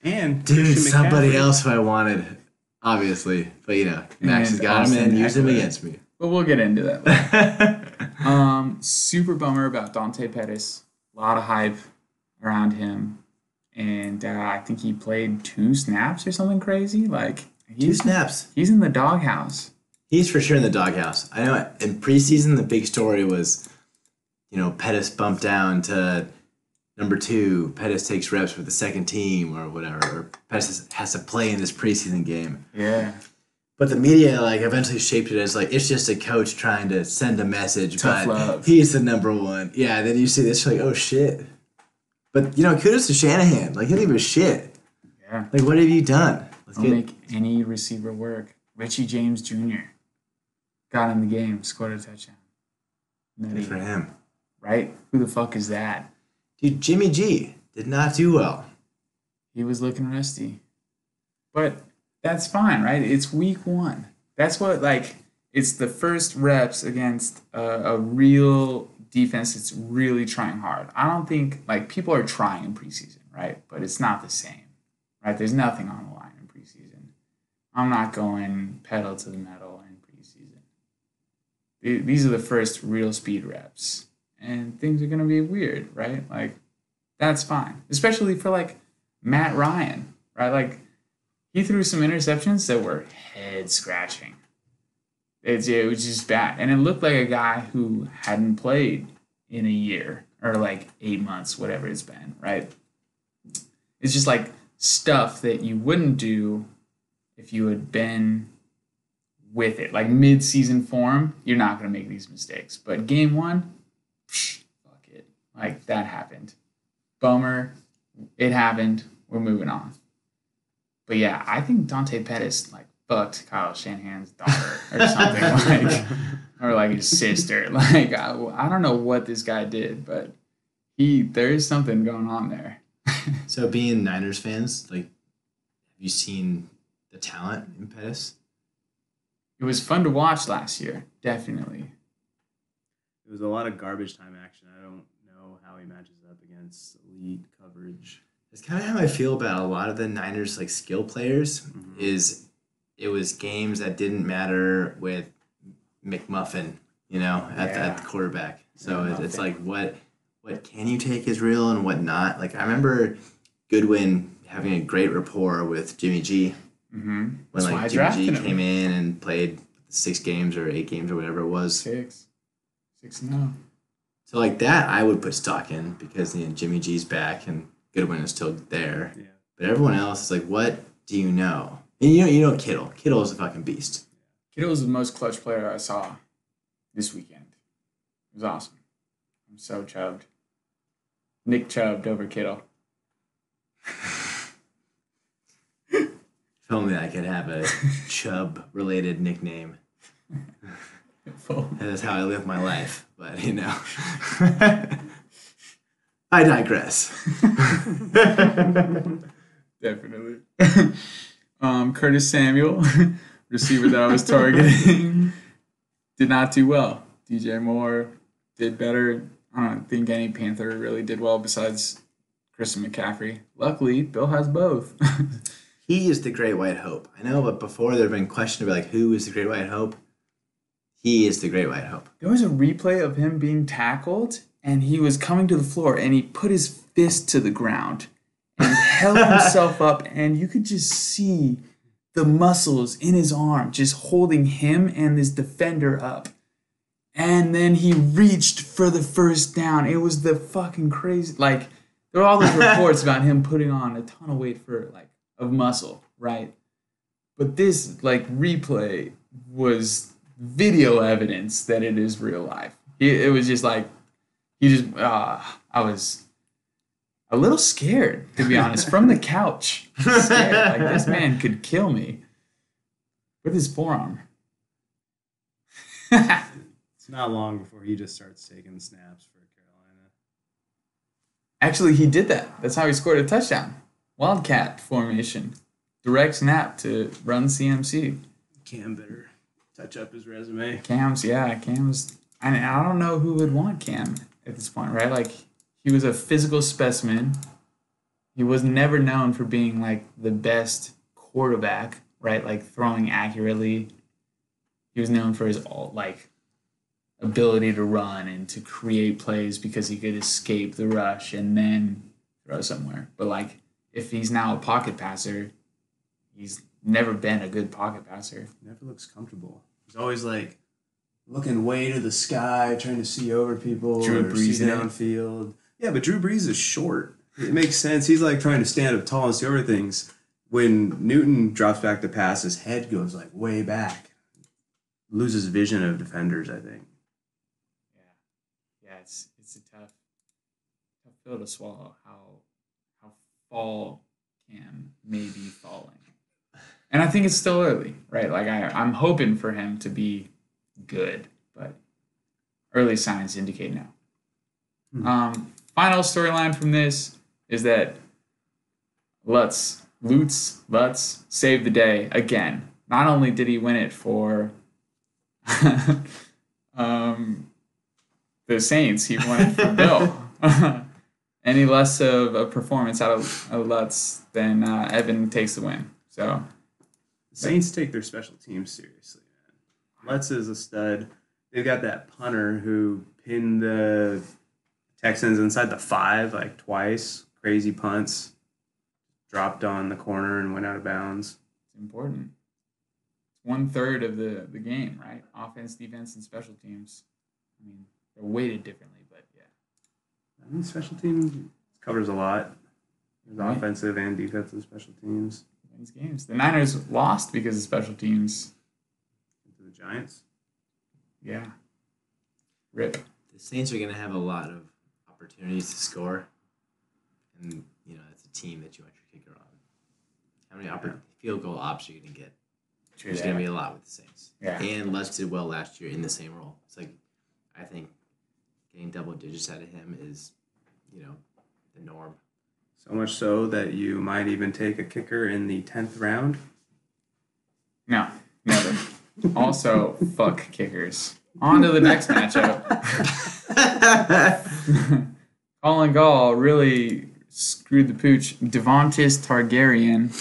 And Dude, Christian somebody McCaffrey. else who I wanted, obviously. But Max has And got him Austin and used him Eckler. against me. But we'll get into that later. Super bummer about Dante Pettis. A lot of hype around him. And I think he played 2 snaps or something crazy. Like 2 snaps. He's in the doghouse. He's for sure in the doghouse. I know in preseason, the big story was, Pettis bumped down to number 2. Pettis takes reps with the second team or whatever. Or Pettis has to play in this preseason game. Yeah. But the media eventually shaped it as it's just a coach trying to send a message. Tough but love. He's the number 1. Yeah, then you see this, you're like, oh shit. But kudos to Shanahan. He didn't give a shit. Yeah. What have you done? Don't make any receiver work. Richie James Jr. got in the game, scored a touchdown. Good for him. Right? Who the fuck is that? Dude, Jimmy G did not do well. He was looking rusty. But that's fine, right? It's week 1. That's what, it's the first reps against a real defense that's really trying hard. I don't think, people are trying in preseason, right? But it's not the same, right? There's nothing on the line in preseason. I'm not going pedal to the metal in preseason. These are the first real speed reps. And things are going to be weird, right? That's fine. Especially for, Matt Ryan, right? He threw some interceptions that were head-scratching. It was just bad. And it looked like a guy who hadn't played in a year or 8 months, whatever it's been, right? It's just stuff that you wouldn't do if you had been with it. Mid-season form, you're not going to make these mistakes. But game 1, fuck it. That happened. Bummer. It happened. We're moving on. But yeah, I think Dante Pettis fucked Kyle Shanahan's daughter or something or his sister. I don't know what this guy did, but there is something going on there. So being Niners fans, have you seen the talent in Pettis? It was fun to watch last year, definitely. It was a lot of garbage time action. I don't know how he matches up against elite coverage. It's kind of how I feel about a lot of the Niners skill players. Mm-hmm. Is it was games that didn't matter with McMuffin, at the quarterback. So it's what can you take as real and what not. I remember Goodwin having a great rapport with Jimmy G. Mm-hmm. When Jimmy G came in and played 6 games or 8 games or whatever it was. 6 now. So that I would put stock in because Jimmy G's back and Goodwin is still there. Yeah. But everyone else is what do you know? And you know Kittle. Kittle is a fucking beast. Kittle was the most clutch player I saw this weekend. It was awesome. I'm so chubbed. Nick chubbed over Kittle. If only I could have a Chubb-related nickname. That is how I live my life. But, I digress. Definitely. Curtis Samuel, receiver that I was targeting, did not do well. DJ Moore did better. I don't think any Panther really did well besides Christian McCaffrey. Luckily, Bill has both. He is the great white hope. I know, but before there have been questions about who is the great white hope. He is the great white hope. There was a replay of him being tackled, and he was coming to the floor, and he put his fist to the ground and held himself up, and you could just see the muscles in his arm just holding him and this defender up. And then he reached for the first down. It was the fucking crazy. There were all those reports about him putting on a ton of weight of muscle, right? But this replay was video evidence that it is real life. It was just I was a little scared, to be honest, from the couch. Scared. This man could kill me with his forearm. It's not long before he just starts taking snaps for Carolina. Actually, he did that. That's how he scored a touchdown. Wildcat formation. Direct snap to run CMC. Cam better touch up his resume. Cam's. I don't know who would want Cam at this point, right? He was a physical specimen. He was never known for being the best quarterback, right? Throwing accurately. He was known for his ability to run and to create plays because he could escape the rush and then throw somewhere. But if he's now a pocket passer, he's never been a good pocket passer. Never looks comfortable. He's always looking way to the sky, trying to see over people Drew or Brees see downfield. Yeah, but Drew Brees is short. It makes sense. He's trying to stand up tall and see over things. When Newton drops back to pass, his head goes way back. Loses vision of defenders, I think. Yeah, it's a tough pill to swallow how fall Cam may be falling. And I think it's still early, right? I'm hoping for him to be good, but early signs indicate no. Final storyline from this is that Lutz saved the day again. Not only did he win it for the Saints, he won it for Bill. Any less of a performance out of Lutz, then Evan takes the win. So the Saints take their special teams seriously, man. Lutz is a stud. They've got that punter who pinned the Texans inside the 5 twice. Crazy punts. Dropped on the corner and went out of bounds. It's important. It's 1/3 of the game, right? Offense, defense, and special teams. I mean, they're weighted differently, but yeah. Special teams covers a lot. There's right. Offensive and defensive special teams. These games. The Niners lost because of special teams. To the Giants? Yeah. Rip. The Saints are going to have a lot of opportunities to score. And, it's a team that you want your kicker on. How many field goal ops are you going to get? There's going to be a lot with the Saints. Yeah. And Lutz did well last year in the same role. It's I think getting double digits out of him is, the norm. So much so that you might even take a kicker in the 10th round? No, never. Also, fuck kickers. On to the next matchup. Colin Gall really screwed the pooch. Devontis Targaryen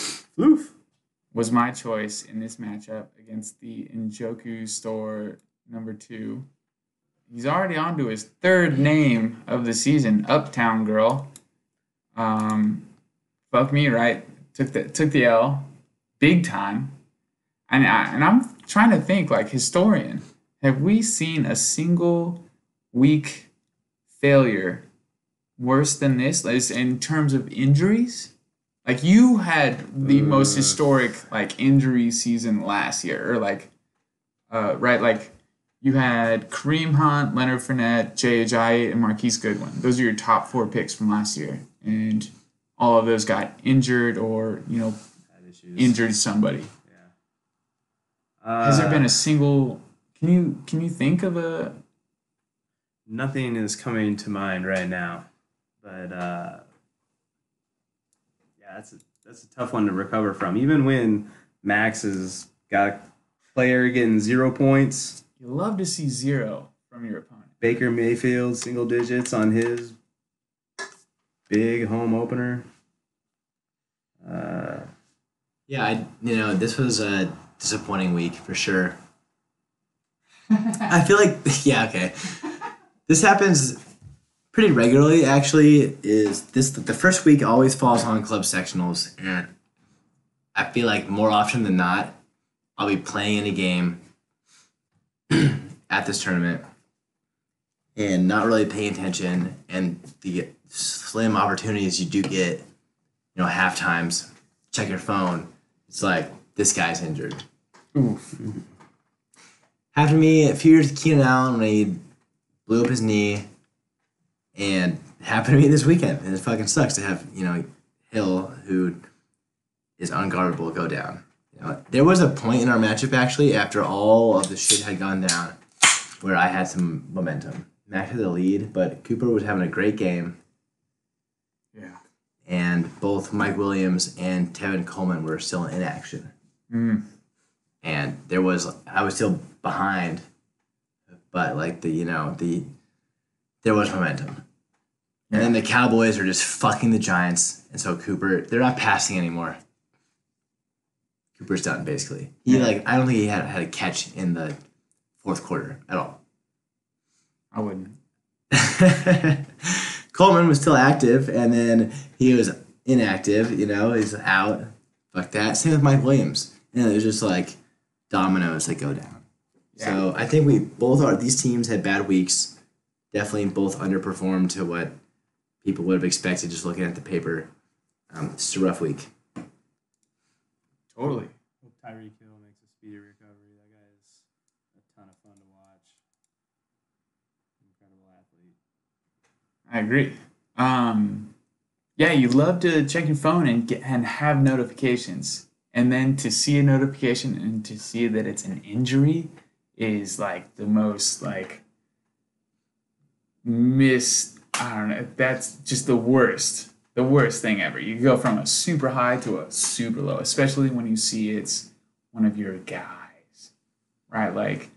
was my choice in this matchup against the Njoku Store #2. He's already on to his 3rd name of the season, Uptown Girl. Fuck me, right? Took the L, big time. And I'm trying to think, historian, have we seen a single week failure worse than this? In terms of injuries, you had the most historic injury season last year, or right? You had Kareem Hunt, Leonard Fournette, Jay Ajayi, and Marquise Goodwin. Those are your top 4 picks from last year. And all of those got injured or, injured somebody. Yeah. Has there been a single Can you think of a? Nothing is coming to mind right now, but yeah, that's a tough one to recover from. Even when Max has got a player getting 0 points, You love to see zero from your opponent. Baker Mayfield single digits on his big home opener. Yeah, this was a disappointing week for sure. I feel like, yeah, okay. This happens pretty regularly, actually. Is this the first week always falls on club sectionals, and I feel like more often than not, I'll be playing in a game at this tournament and not really paying attention, and the slim opportunities you do get, half times, check your phone. It's like, this guy's injured. Oof. Happened to me a few years to Keenan Allen when he blew up his knee, and it happened to me this weekend. And it fucking sucks to have, Hill, who is unguardable, go down. There was a point in our matchup, actually, after all of the shit had gone down, where I had some momentum. Mac had the lead, but Cooper was having a great game. Yeah. And both Mike Williams and Tevin Coleman were still in action. Mm. And I was still behind, but there was momentum. And then the Cowboys are just fucking the Giants, and so Cooper, they're not passing anymore. Cooper's done, basically. I don't think he had a catch in the fourth quarter at all. I wouldn't. Coleman was still active, and then he was inactive, he's out. Fuck that. Same with Mike Williams. And it was just like dominoes that go down. Yeah. So I think these teams had bad weeks. Definitely both underperformed to what people would have expected just looking at the paper. It's a rough week. Totally. Hope Tyreek Hill makes a speedy recovery. That guy is a ton of fun to watch. Incredible athlete. I agree. Yeah, you love to check your phone and have notifications, and then to see a notification and to see that it's an injury is like the most I don't know. That's just the worst thing ever. You go from a super high to a super low, especially when you see it's one of your guys, right? Like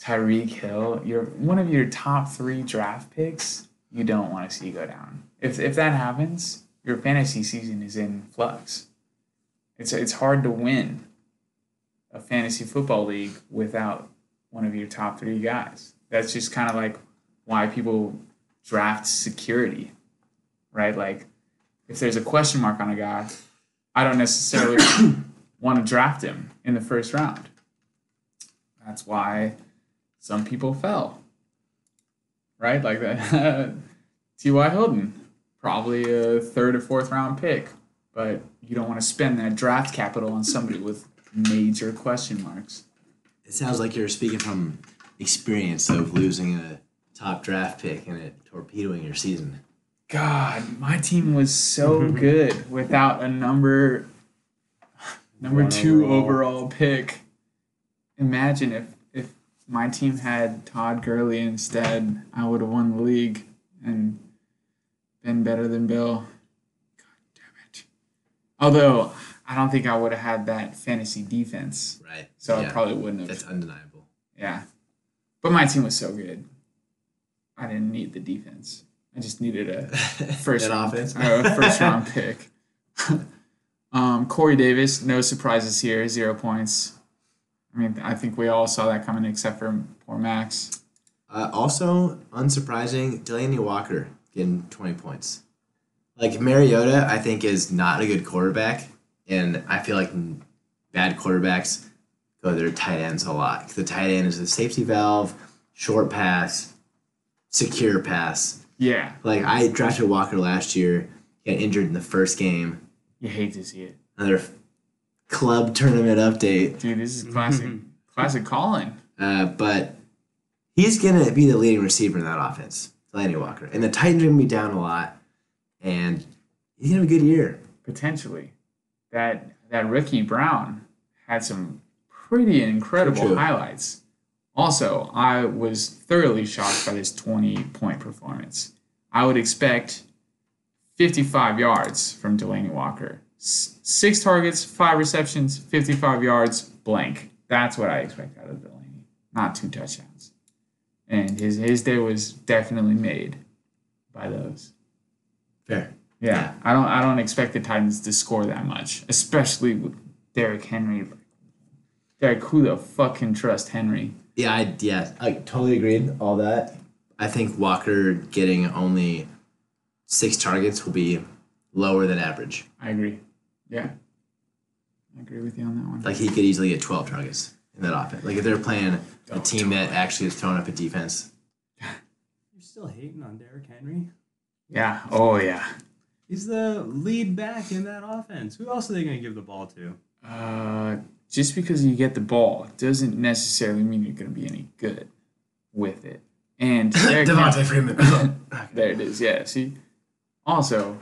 Tyreek Hill, you're one of your top 3 draft picks. You don't want to see go down. If that happens, your fantasy season is in flux. It's hard to win a fantasy football league without one of your top 3 guys. That's just kind of like why people draft security, right? Like, if there's a question mark on a guy, I don't necessarily want to draft him in the first round. That's why some people fell, right? Like that. T.Y. Hilton, probably a 3rd or 4th round pick, but you don't want to spend that draft capital on somebody with major question marks. It sounds like you're speaking from experience of losing a top draft pick and it torpedoing your season. God, my team was so good without a number 2 overall pick. Imagine if my team had Todd Gurley instead, I would have won the league and been better than Bill. God damn it. Although, I don't think I would have had that fantasy defense. Right. So I probably wouldn't have. That's undeniable. Yeah. But my team was so good. I didn't need the defense. I just needed a first round pick. Corey Davis, no surprises here, 0 points. I mean, I think we all saw that coming except for poor Max. Also, unsurprising, Delaney Walker getting 20 points. Like, Mariota, I think, is not a good quarterback, and I feel like bad quarterbacks go to their tight ends a lot. The tight end is a safety valve, short pass, secure pass. Yeah. Like, I drafted Walker last year, got injured in the first game. You hate to see it. Another club tournament update. Dude, this is classic Colin. But he's going to be the leading receiver in that offense, Delaney Walker. And the Titans are going to be down a lot, and he's going to have a good year. Potentially. That Ricky Brown had some pretty incredible highlights. Also, I was thoroughly shocked by this 20-point performance. I would expect 55 yards from Delaney Walker. 6 targets, 5 receptions, 55 yards, blank. That's what I expect out of Delaney. Not 2 touchdowns. And his day was definitely made by those. Fair. Yeah. I don't expect the Titans to score that much, especially with Derrick Henry. Derrick, who the fuck can trust Henry? Yeah, I totally agreed. All that. I think Walker getting only 6 targets will be lower than average. I agree. Yeah. I agree with you on that one. Like he could easily get 12 targets in that offense. Like if they're playing a team that actually is throwing up a defense. You're still hating on Derrick Henry? Yeah. Oh, yeah. He's the lead back in that offense. Who else are they going to give the ball to? Just because you get the ball doesn't necessarily mean you're going to be any good with it. And Devontae Freeman. There it is. Yeah. See. Also,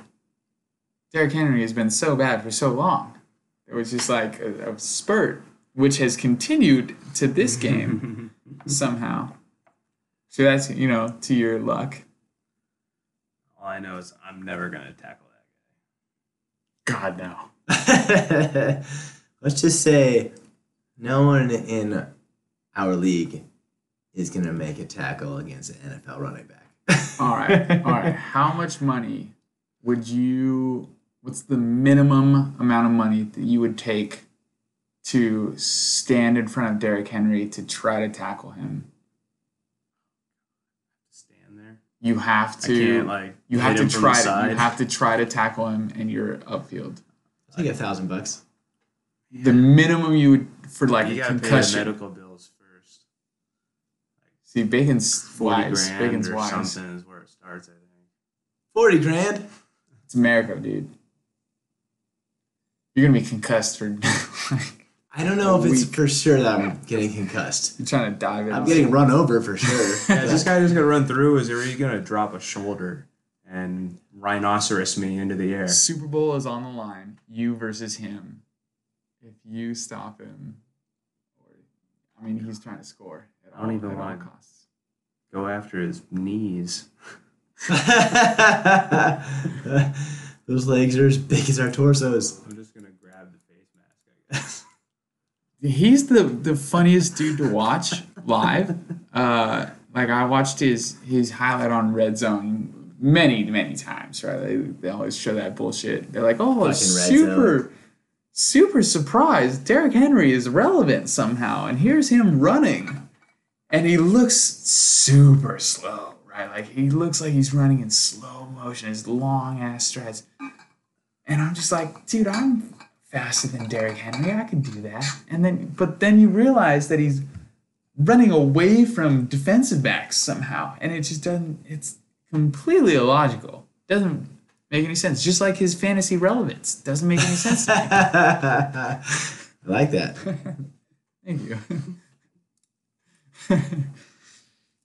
Derrick Henry has been so bad for so long. It was just like a spurt, which has continued to this game somehow. So that's, to your luck. All I know is I'm never going to tackle God, no. Let's just say no one in our league is going to make a tackle against an NFL running back. All right. How much money what's the minimum amount of money that you would take to stand in front of Derrick Henry to try to tackle him? Stand there. You have to. I can't, you hit have to him from try. the side. You have to try to tackle him, and you're upfield. I'll take $1,000. The minimum you would for like You a got to pay the concussion. medical bills first. See, Bacon's 40 wise. grand Bacon's or wise. something is where it starts, I think. 40 grand? It's America, dude. You're gonna be concussed for. I don't know if it's week. for sure that I'm getting concussed. You're trying to dive in. I'm getting run over for sure. Yeah, is this guy just going to run through? Is he going to drop a shoulder and rhinoceros me into the air? Super Bowl is on the line. You versus him. If you stop him, he's trying to score at I don't even all want- costs. Go after his knees. Those legs are as big as our torsos. I'm just going to grab the face mask, I guess. He's the funniest dude to watch live. I watched his highlight on Red Zone many times. Right, they always show that bullshit. They're like, oh, super surprised. Derrick Henry is relevant somehow, and here's him running, and he looks super slow. Right, like he looks like he's running in slow motion, his long ass strides, and I'm just like, dude, I'm faster than Derrick Henry. I could do that. But then you realize that he's running away from defensive backs somehow, and it just doesn't. It's completely illogical. Doesn't make any sense. Just like his fantasy relevance doesn't make any sense to me. I like that. Thank you.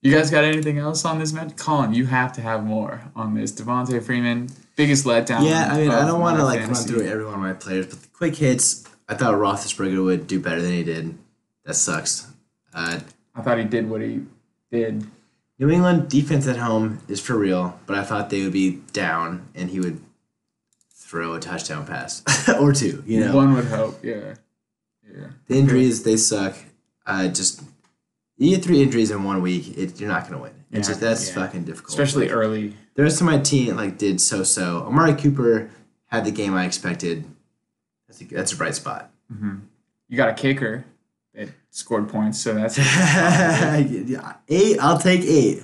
You guys got anything else on this match? Colin, you have to have more on this. Devontae Freeman, biggest letdown. Yeah, I don't want to my run fantasy. through every one of my players, but the quick hits, I thought Roethlisberger would do better than he did. That sucks. I thought he did what he did. New England defense at home is for real, but I thought they would be down and he would throw a touchdown pass or two. One would hope. Yeah. The injuries, they suck. You get 3 injuries in 1 week, you're not going to win. That's fucking difficult. Especially early. The rest of my team did so-so. Amari Cooper had the game I expected. That's a bright spot. Mm-hmm. You got a kicker that scored points, so that's 8. I'll take 8.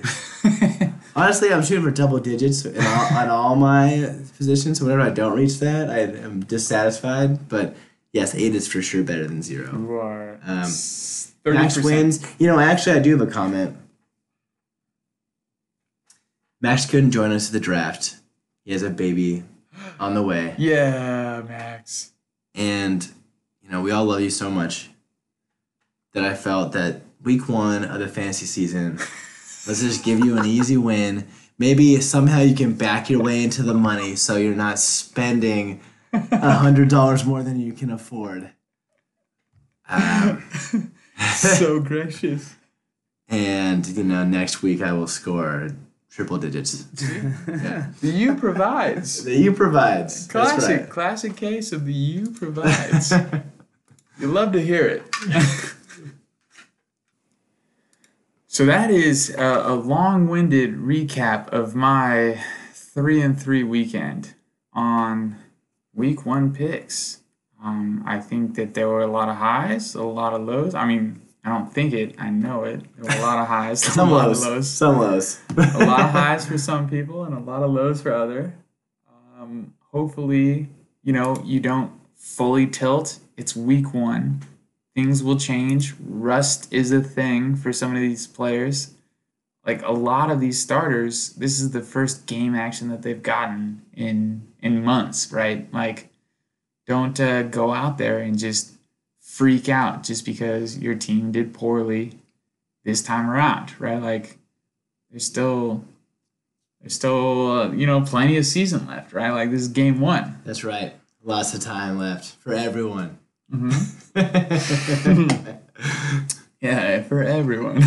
Honestly, I'm shooting for double digits on all my positions. So whenever I don't reach that, I am dissatisfied. But yes, 8 is for sure better than 0. You are 30%. Max wins. Actually, I do have a comment. Max couldn't join us at the draft. He has a baby on the way. Yeah, Max. And, we all love you so much that I felt that week 1 of the fantasy season, let's just give you an easy win. Maybe somehow you can back your way into the money so you're not spending $100 more than you can afford. So gracious. And, next week I will score triple digits. Yeah. The U provides. The U provides. That's Classic, right. classic case of the U provides. You love to hear it. So that is a long-winded recap of my 3-3 weekend on week 1 picks. I think that there were a lot of highs, a lot of lows. I mean, I don't think it, I know it. There were a lot of highs, Some a lot lows. of lows. Some lows. A lot of highs for some people and a lot of lows for other. Hopefully, you don't fully tilt. It's week 1. Things will change. Rust is a thing for some of these players. Like a lot of these starters, this is the first game action that they've gotten in months, right? Like, don't go out there and just freak out just because your team did poorly this time around, right? Like, there's still plenty of season left, right? Like, this is game 1. That's right. Lots of time left for everyone. Yeah, for everyone.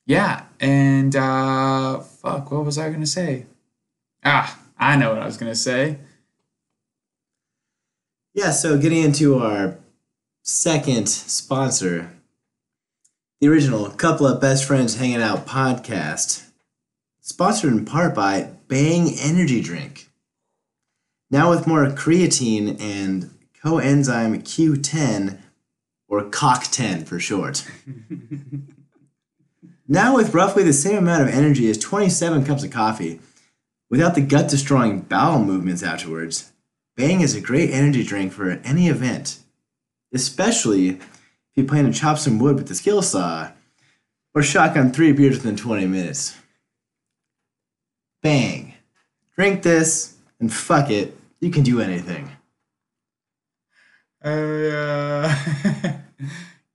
Yeah, and fuck, what was I gonna say? I know what I was gonna say. Yeah, so getting into our second sponsor, the original Couple of Best Friends Hanging Out podcast, sponsored in part by Bang Energy Drink. Now with more creatine and coenzyme Q10, or COQ10 for short. Now with roughly the same amount of energy as 27 cups of coffee, without the gut-destroying bowel movements afterwards, Bang is a great energy drink for any event, especially if you plan to chop some wood with the skill saw or shotgun 3 beers within 20 minutes. Bang. Drink this, and fuck it, you can do anything.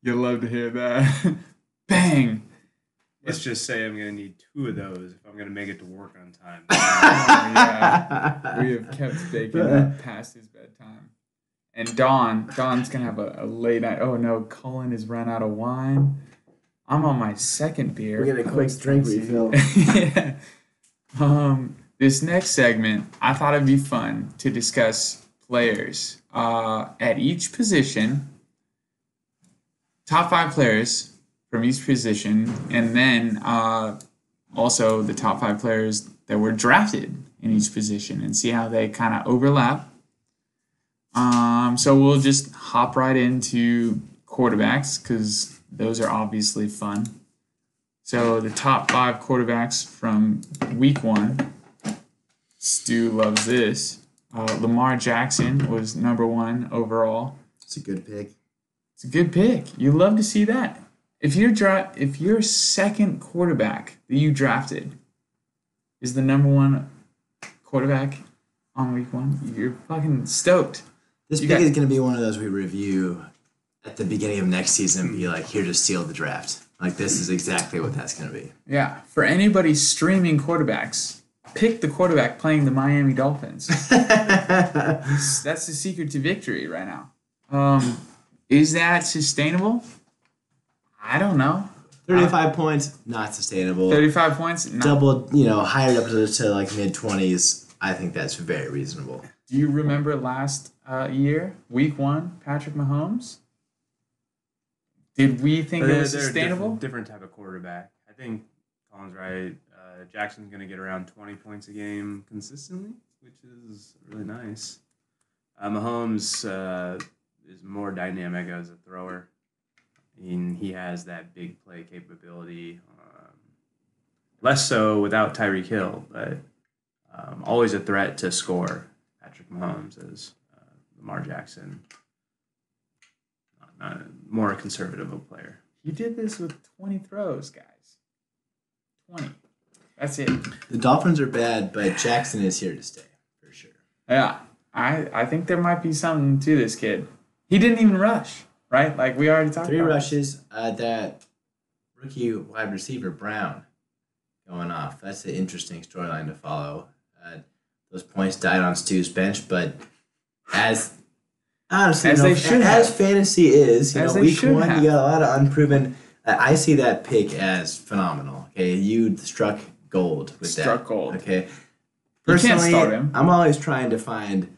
You'll love to hear that. Bang. Let's just say I'm going to need 2 of those if I'm going to make it to work on time. Yeah. We have kept Bacon up past his bedtime. And Don's going to have a late night. Oh no, Cullen has run out of wine. I'm on my second beer. We get a quick drink refill. Yeah. This next segment, I thought it'd be fun to discuss players at each position, top 5 players from each position, and then also the top 5 players that were drafted in each position and see how they kind of overlap. So we'll just hop right into quarterbacks because those are obviously fun. So the top 5 quarterbacks from week 1. Stu loves this. Lamar Jackson was number 1 overall. It's a good pick. It's a good pick. You love to see that. If your second quarterback that you drafted is the number 1 quarterback on week 1, you're fucking stoked. This pick is going to be one of those we review at the beginning of next season and be like, here to steal the draft. Like, this is exactly what that's going to be. Yeah. For anybody streaming quarterbacks, pick the quarterback playing the Miami Dolphins. That's the secret to victory right now. Is that sustainable? I don't know. 35 points, not sustainable. 35 points? Not. Double, higher up to like mid-20s. I think that's very reasonable. Do you remember last year, week 1, Patrick Mahomes? Did we think it was sustainable? Different type of quarterback. I think Colin's right. Jackson's going to get around 20 points a game consistently, which is really nice. Mahomes is more dynamic as a thrower. I mean, he has that big play capability. Less so without Tyreek Hill, but always a threat to score. Patrick Mahomes is Lamar Jackson. Not more conservative of a player. He did this with 20 throws, guys. 20. That's it. The Dolphins are bad, but Jackson is here to stay, for sure. Yeah. I think there might be something to this kid. He didn't even rush, right? Like we already talked 3 about. rushes. That rookie wide receiver, Brown, going off. That's an interesting storyline to follow. Those points died on Stu's bench, but as Honestly, As they should as have. fantasy is, As they week should 1, have. you got a lot of unproven. I see that pick as phenomenal. Okay, you struck gold with that. Struck gold. Okay, You can't personally, start him. I'm always trying to find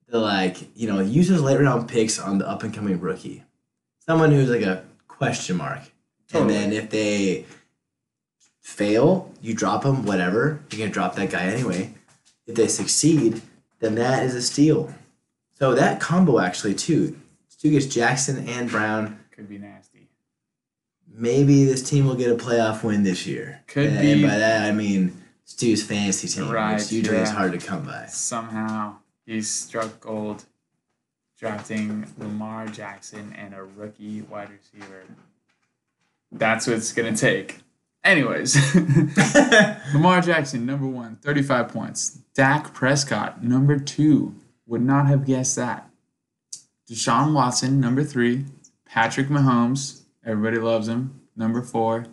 the use those late round picks on the up and coming rookie, someone who's like a question mark, Totally. and then if they fail, you drop them. Whatever, you're gonna drop that guy anyway. If they succeed, then that is a steal. So that combo actually too. Stu gets Jackson and Brown. Could be nasty. Maybe this team will get a playoff win this year. Could and be. by that I mean Stu's fantasy team, Right, which usually is yeah. hard to come by. Somehow he's struck gold, drafting Lamar Jackson and a rookie wide receiver. That's what it's gonna take. Anyways, Lamar Jackson, number 1, 35 points. Dak Prescott, number 2. Would not have guessed that. Deshaun Watson, number 3. Patrick Mahomes, everybody loves him, number 4.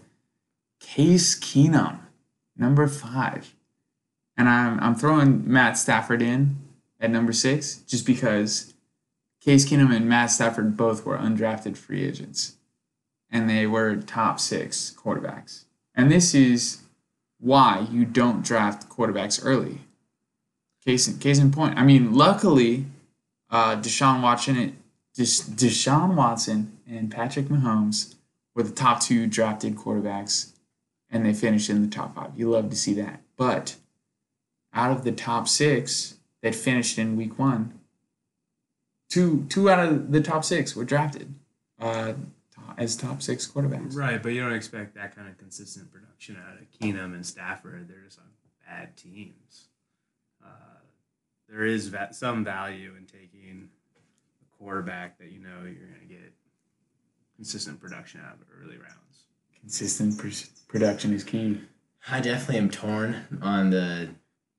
Case Keenum, number 5. And I'm throwing Matt Stafford in at number 6 just because Case Keenum and Matt Stafford both were undrafted free agents. And they were top 6 quarterbacks. And this is why you don't draft quarterbacks early. Case in point. I mean, luckily, Deshaun Watson and Patrick Mahomes were the top 2 drafted quarterbacks, and they finished in the top 5. You love to see that. But out of the top 6 that finished in week 1, two out of the top 6 were drafted as top 6 quarterbacks. Right, but you don't expect that kind of consistent production out of Keenum and Stafford. They're just on bad teams. There is some value in taking a quarterback that you're going to get consistent production out of early rounds. Consistent production is key. I definitely am torn on the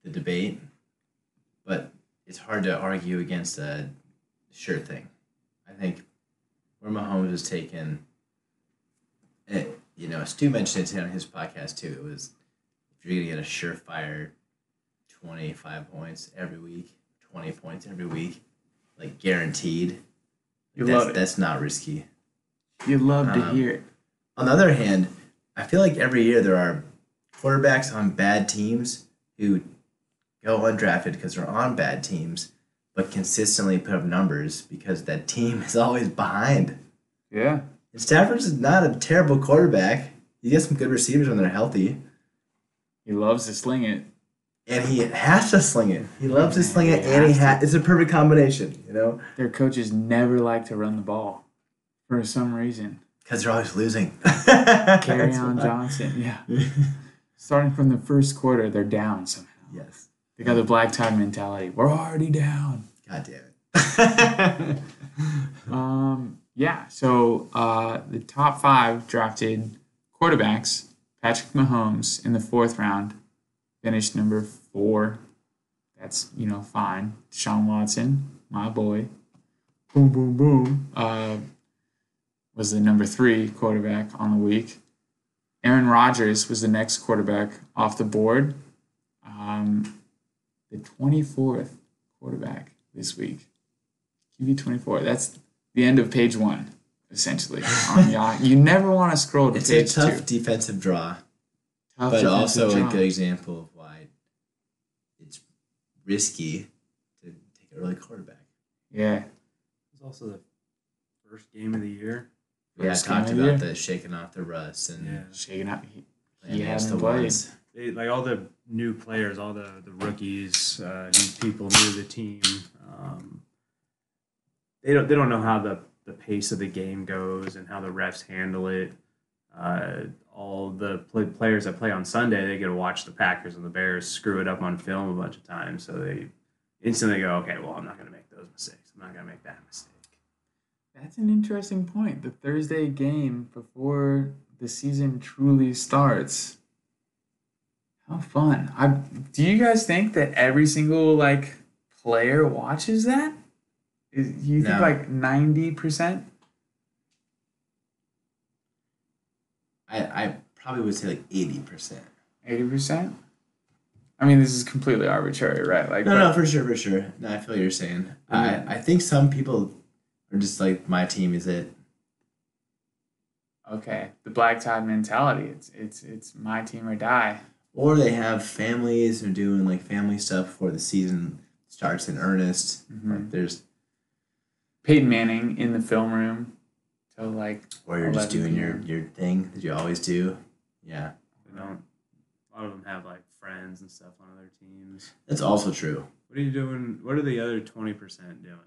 debate, but it's hard to argue against a sure thing. I think where Mahomes is taken, Stu mentioned it on his podcast too. It was if you're going to get a surefire 25 points every week, 20 points every week, like guaranteed. That's not risky. You love to hear it. On the other hand, I feel like every year there are quarterbacks on bad teams who go undrafted because they're on bad teams, but consistently put up numbers because that team is always behind. Yeah. And Stafford's not a terrible quarterback. He gets some good receivers when they're healthy. He loves to sling it. And he has to sling it. He loves to sling it, and it's a perfect combination, Their coaches never like to run the ball for some reason. Because they're always losing. Kerryon Johnson, yeah. Starting from the first quarter, they're down somehow. Yes. They got the black tie mentality. We're already down. God damn it. Yeah, so the top 5 drafted quarterbacks, Patrick Mahomes in the 4th round, finished number 4. That's, fine. Deshaun Watson, my boy. Boom, boom, boom. Was the number 3 quarterback on the week. Aaron Rodgers was the next quarterback off the board. The 24th quarterback this week. QB 24. That's the end of page 1, essentially. You never want to scroll to it's page 2. It's a tough defensive draw. But also a good example of why it's risky to take an early quarterback. Yeah. It's also the first game of the year. Yeah, I talked about the shaking off the rust and shaking out. He hasn't played. Like all the new players, all the rookies, new people new to the team. They don't know how the pace of the game goes and how the refs handle it. All the players that play on Sunday, they get to watch the Packers and the Bears screw it up on film a bunch of times. So they instantly go, okay, well, I'm not going to make those mistakes. I'm not going to make that mistake. That's an interesting point. The Thursday game before the season truly starts. How fun. Do you guys think that every single, player watches that? You think, 90%? I probably would say 80%. 80%? I mean, this is completely arbitrary, right? Like, No, for sure. No, I feel what you're saying. I think some people are just like, my team is it. okay, the black tie mentality. It's my team or die. Or they have families or doing like family stuff before the season starts in earnest. Like there's, Peyton Manning in the film room till like. or you're just 11 doing your thing that you always do. Yeah, They don't. A lot of them have like friends and stuff on other teams. that's also true. What are you doing? What are the other 20% doing?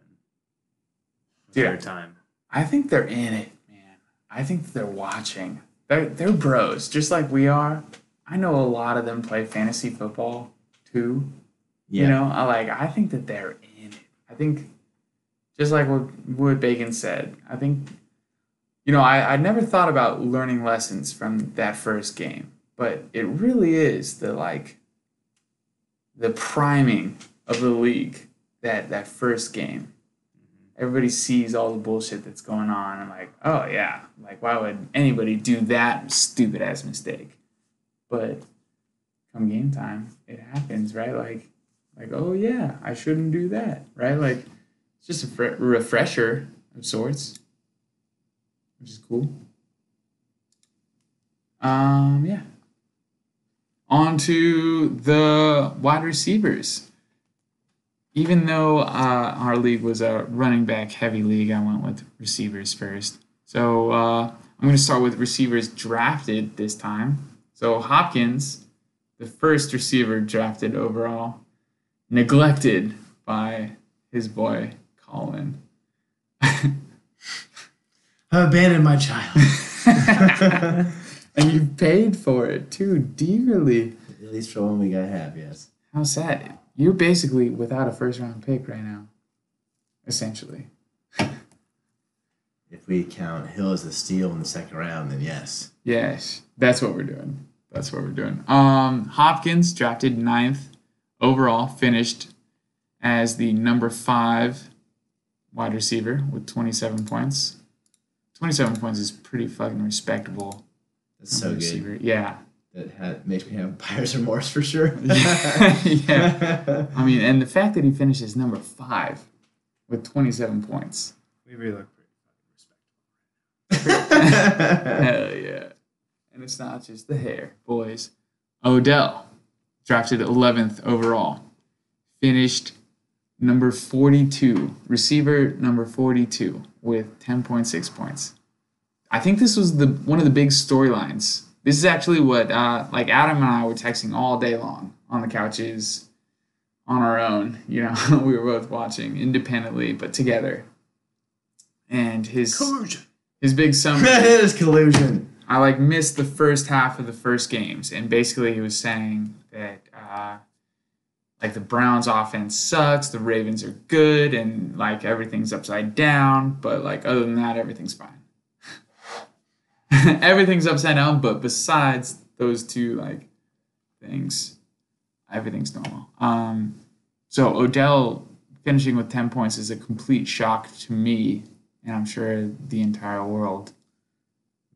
With Dude, their time. I think they're in it, man. I think they're watching. They're bros, just like we are. I know a lot of them play fantasy football too. Yeah. You know, I think that they're in it. I think, just like what Bacon said, I think, I never thought about learning lessons from that first game, but it really is the priming of the league, that first game. Everybody sees all the bullshit that's going on and like, oh yeah, like why would anybody do that stupid ass mistake? But come game time, it happens, right? Like, oh yeah, I shouldn't do that, right? Like, it's just a refresher of sorts, which is cool. Yeah. On to the wide receivers. Even though our league was a running back heavy league, I went with receivers first. So I'm going to start with receivers drafted this time. So Hopkins, the first receiver drafted overall, neglected by his boy Colin. I abandoned my child. And you paid for it too dearly. At least for one week I have, yes. How sad. You're basically without a first round pick right now. Essentially. If we count Hill as a steal in the second round, then yes. Yes. That's what we're doing. Hopkins drafted 9th overall, finished as the number 5 wide receiver with 27 points. 27 points is pretty fucking respectable. That's so receiver. good. Yeah. That makes me have buyer's remorse for sure. Yeah. I mean, and the fact that he finishes number 5 with 27 points. We really look pretty respectable. Hell yeah. And it's not just the hair, boys. Odell, drafted 11th overall, finished number 42, receiver number 42 with 10.6 points. I think this was one of the big storylines. This is actually what Adam and I were texting all day long on the couches on our own. We were both watching independently but together. And his big summary. It is collusion. I missed the first half of the first games, and basically he was saying that the Browns offense sucks, the Ravens are good, and everything's upside down, but other than that, everything's fine. Everything's upside down, but besides those two things, everything's normal. So Odell finishing with 10 points is a complete shock to me, and I'm sure the entire world.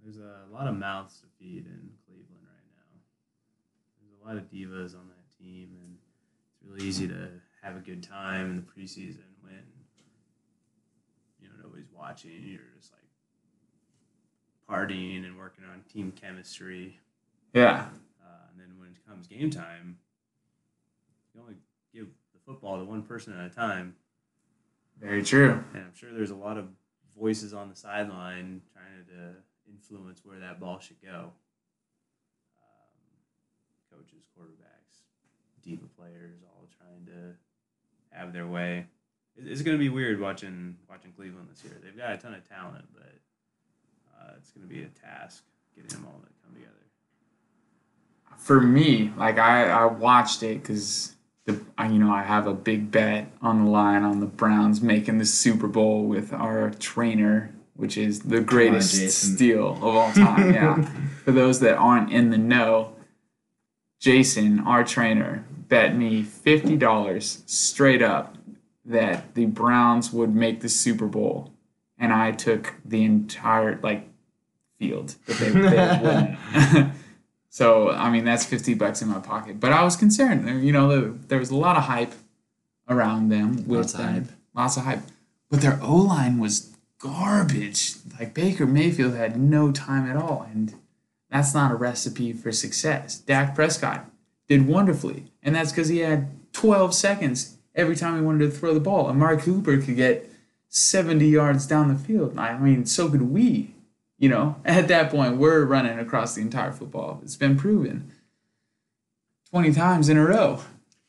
There's a lot of mouths to feed in Cleveland right now. There's a lot of divas on that team, and it's really easy to have a good time in the preseason when nobody's watching. You're just partying and working on team chemistry. Yeah. And then when it comes game time, you only give the football to one person at a time. Very true. And I'm sure there's a lot of voices on the sideline trying to influence where that ball should go. Coaches, quarterbacks, diva players, all trying to have their way. It's going to be weird watching Cleveland this year. They've got a ton of talent, but it's going to be a task getting them all to come together. For me, I watched it because I have a big bet on the line on the Browns making the Super Bowl with our trainer, which is the greatest steal of all time. Yeah. For those that aren't in the know, Jason, our trainer, bet me $50 straight up that the Browns would make the Super Bowl, and I took the entire field that they wouldn't. So, I mean, that's $50 in my pocket. But I was concerned. There was a lot of hype around them with Lots of hype. Lots of hype. But their O line was garbage. Like Baker Mayfield had no time at all, and that's not a recipe for success. Dak Prescott did wonderfully, and that's because he had 12 seconds every time he wanted to throw the ball. And Mark Cooper could get 70 yards down the field. I mean, so could we. At that point, we're running across the entire football. It's been proven 20 times in a row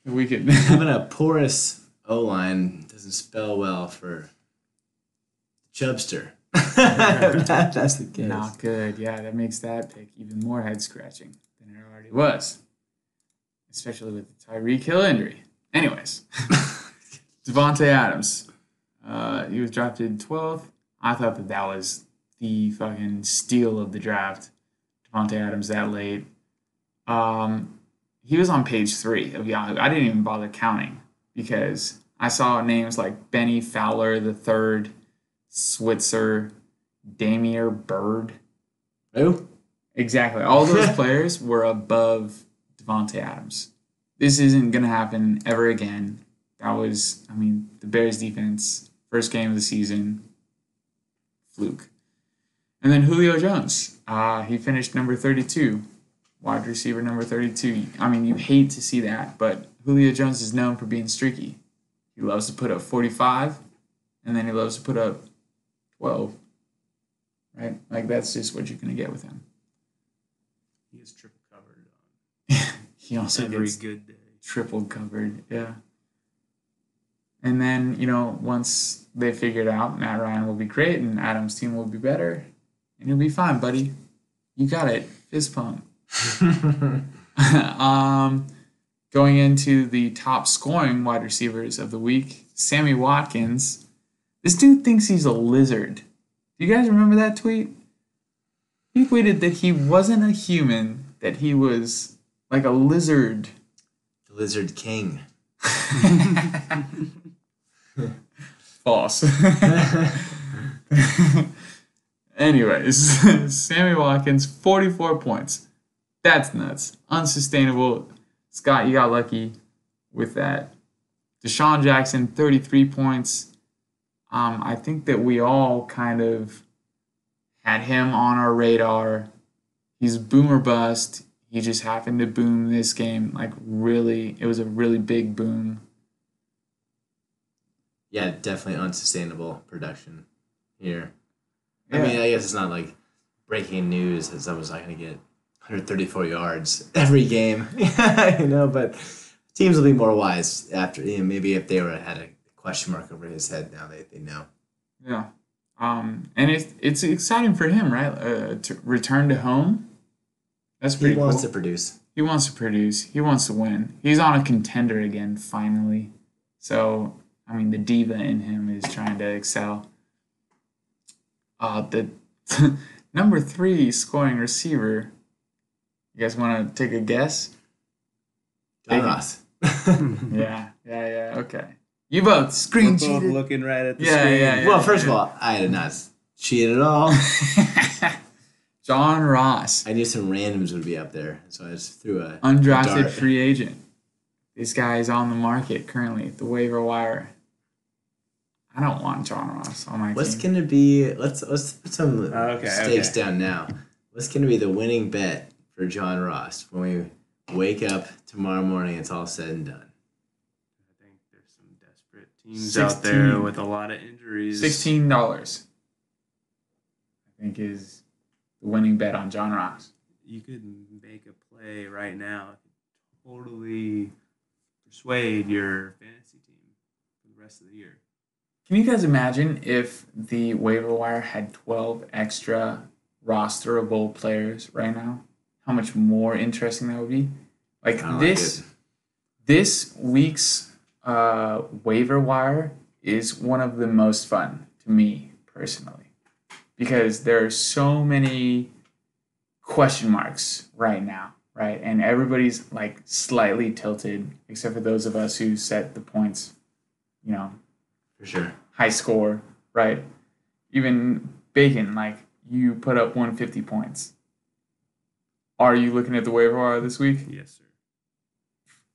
that we could. Having a porous O-line doesn't spell well for Chubster. That's the case. Not good. Yeah, that makes that pick even more head scratching than it already was, especially with the Tyreek Hill injury. Anyways, Devontae Adams. He was drafted 12th. I thought that was the fucking steal of the draft. Devontae Adams that late. He was on page 3 of Yahoo. I didn't even bother counting because I saw names like Benny Fowler III, Switzer, Damier Bird. Who? Exactly. All those players were above Devontae Adams. This isn't going to happen ever again. That was, the Bears defense, first game of the season, fluke. And then Julio Jones. He finished number 32, wide receiver number 32. You hate to see that, but Julio Jones is known for being streaky. He loves to put up 45, and then he loves to put up 12. Right? Like, that's just what you're going to get with him. He is triple covered He also every gets good day. triple covered, yeah. And then, once they figure it out, Matt Ryan will be great, and Adam's team will be better, and you'll be fine, buddy. You got it. Fist pump. Going into the top scoring wide receivers of the week, Sammy Watkins. This dude thinks he's a lizard. Do you guys remember that tweet? He tweeted that he wasn't a human, that he was like a lizard. The Lizard King. False. Anyways, Sammy Watkins, 44 points. That's nuts. Unsustainable. Scott, you got lucky with that. Deshaun Jackson, 33 points. I think that we all kind of had him on our radar. He's boom or bust. He just happened to boom this game. Like, really, it was a really big boom. Yeah, definitely unsustainable production here. Yeah. I guess it's not like breaking news that someone's not going to get 134 yards every game, but teams will be more wise after, maybe if they had a question mark over his head, now they know. Yeah. And it's exciting for him, right? To return to home. That's pretty cool. He wants to produce. He wants to produce. He wants to win. He's on a contender again, finally. So, the diva in him is trying to excel. The number 3 scoring receiver. You guys want to take a guess? John Ross. Yeah, okay. You both screen We're cheated. both looking right at the Yeah, screen. yeah. Well, first of all, I did not cheat at all. John Ross. I knew some randoms would be up there, so I just threw a Undrafted dart. free agent. This guy is on the market currently, the waiver wire. I don't want John Ross on my What's team. going to be, let's put some Okay, stakes down now. What's going to be the winning bet for John Ross when we wake up tomorrow morning, it's all said and done? I think there's some desperate teams 16. out there with a lot of injuries. $16, I think, is the winning bet on John Ross. You could make a play right now, totally persuade your fantasy team for the rest of the year. Can you guys imagine if the waiver wire had 12 extra rosterable players right now? How much more interesting that would be? Like this week's waiver wire is one of the most fun to me personally because there are so many question marks right now, right? And everybody's like slightly tilted, except for those of us who set the points, For sure. high score, right? Even Bacon, like you put up 150 points. Are you looking at the waiver wire this week? Yes, sir.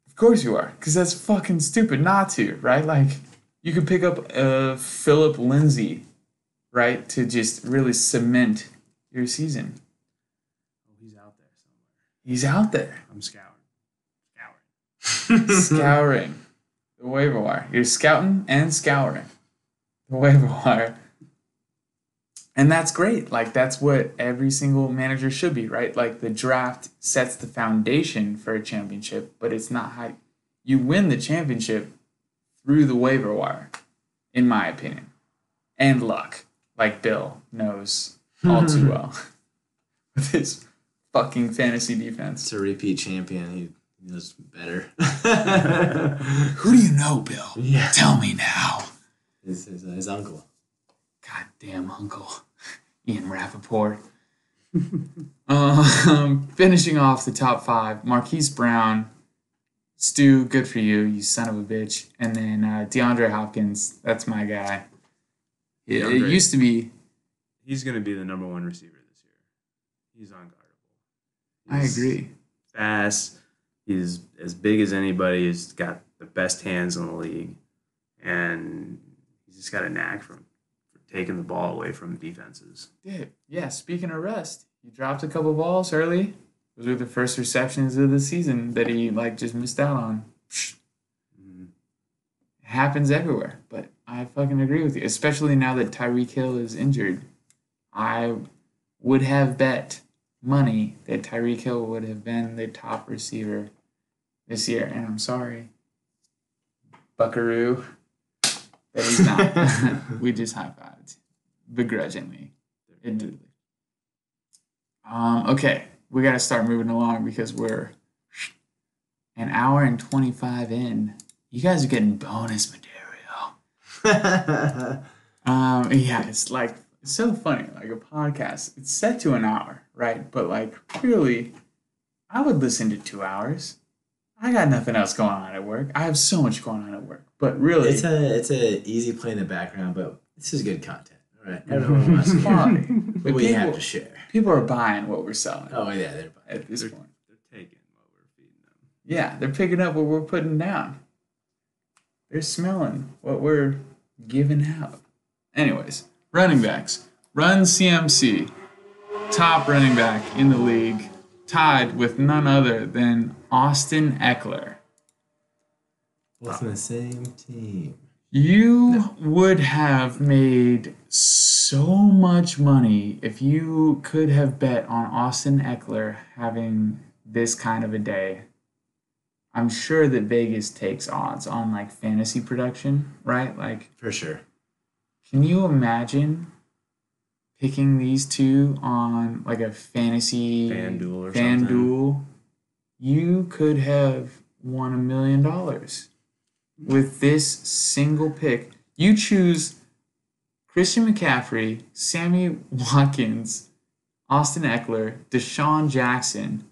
Of course you are, because that's fucking stupid not to, right? Like, you could pick up Philip Lindsay, right, to just really cement your season. Oh, he's out there somewhere. He's out there. I'm scouring. Scouring the waiver wire. You're scouting and scouring the waiver wire. And that's great. Like, that's what every single manager should be, right? Like, the draft sets the foundation for a championship, but it's not how you win the championship through the waiver wire, in my opinion. And luck, like Bill knows all too well with his fucking fantasy defense. It's a repeat champion. He knows better. Who do you know, Bill? Yeah. Tell me now. His uncle. Goddamn uncle. Ian Rappaport. Finishing off the top 5, Marquise Brown. Stu, good for you, you son of a bitch. And then DeAndre Hopkins, that's my guy. It used to be. He's going to be the number 1 receiver this year. He's unguardable. I agree. Fast. He's as big as anybody. He's got the best hands in the league. And he's just got a knack for taking the ball away from defenses. Yeah, speaking of rest, he dropped a couple balls early. Those were the first receptions of the season that he just missed out on. It happens everywhere, but I fucking agree with you, especially now that Tyreek Hill is injured. I would have bet money that Tyreek Hill would have been the top receiver this year, and I'm sorry, Buckaroo, that he's not. We just high-fived, begrudgingly, admittedly. Okay, we got to start moving along because we're an hour and 25 in. You guys are getting bonus material. Yeah, it's so funny. Like a podcast, it's set to an hour, right? But really, I would listen to 2 hours. I got nothing else going on at work. I have so much going on at work. But really, it's a easy play in the background, but this is good content. All right, everyone wants to hear what we have to share. People are buying what we're selling. Oh yeah, they're buying at this point. They're taking what we're feeding them. Yeah, they're picking up what we're putting down. They're smelling what we're giving out. Anyways, running backs. Run CMC, top running back in the league, tied with none other than Austin Eckler. Both on the same team. You would have made so much money if you could have bet on Austin Eckler having this kind of a day. I'm sure that Vegas takes odds on fantasy production, right? For sure. Can you imagine picking these two on a fantasy FanDuel or something? FanDuel? You could have won $1 million with this single pick. You choose Christian McCaffrey, Sammy Watkins, Austin Eckler, Deshaun Jackson,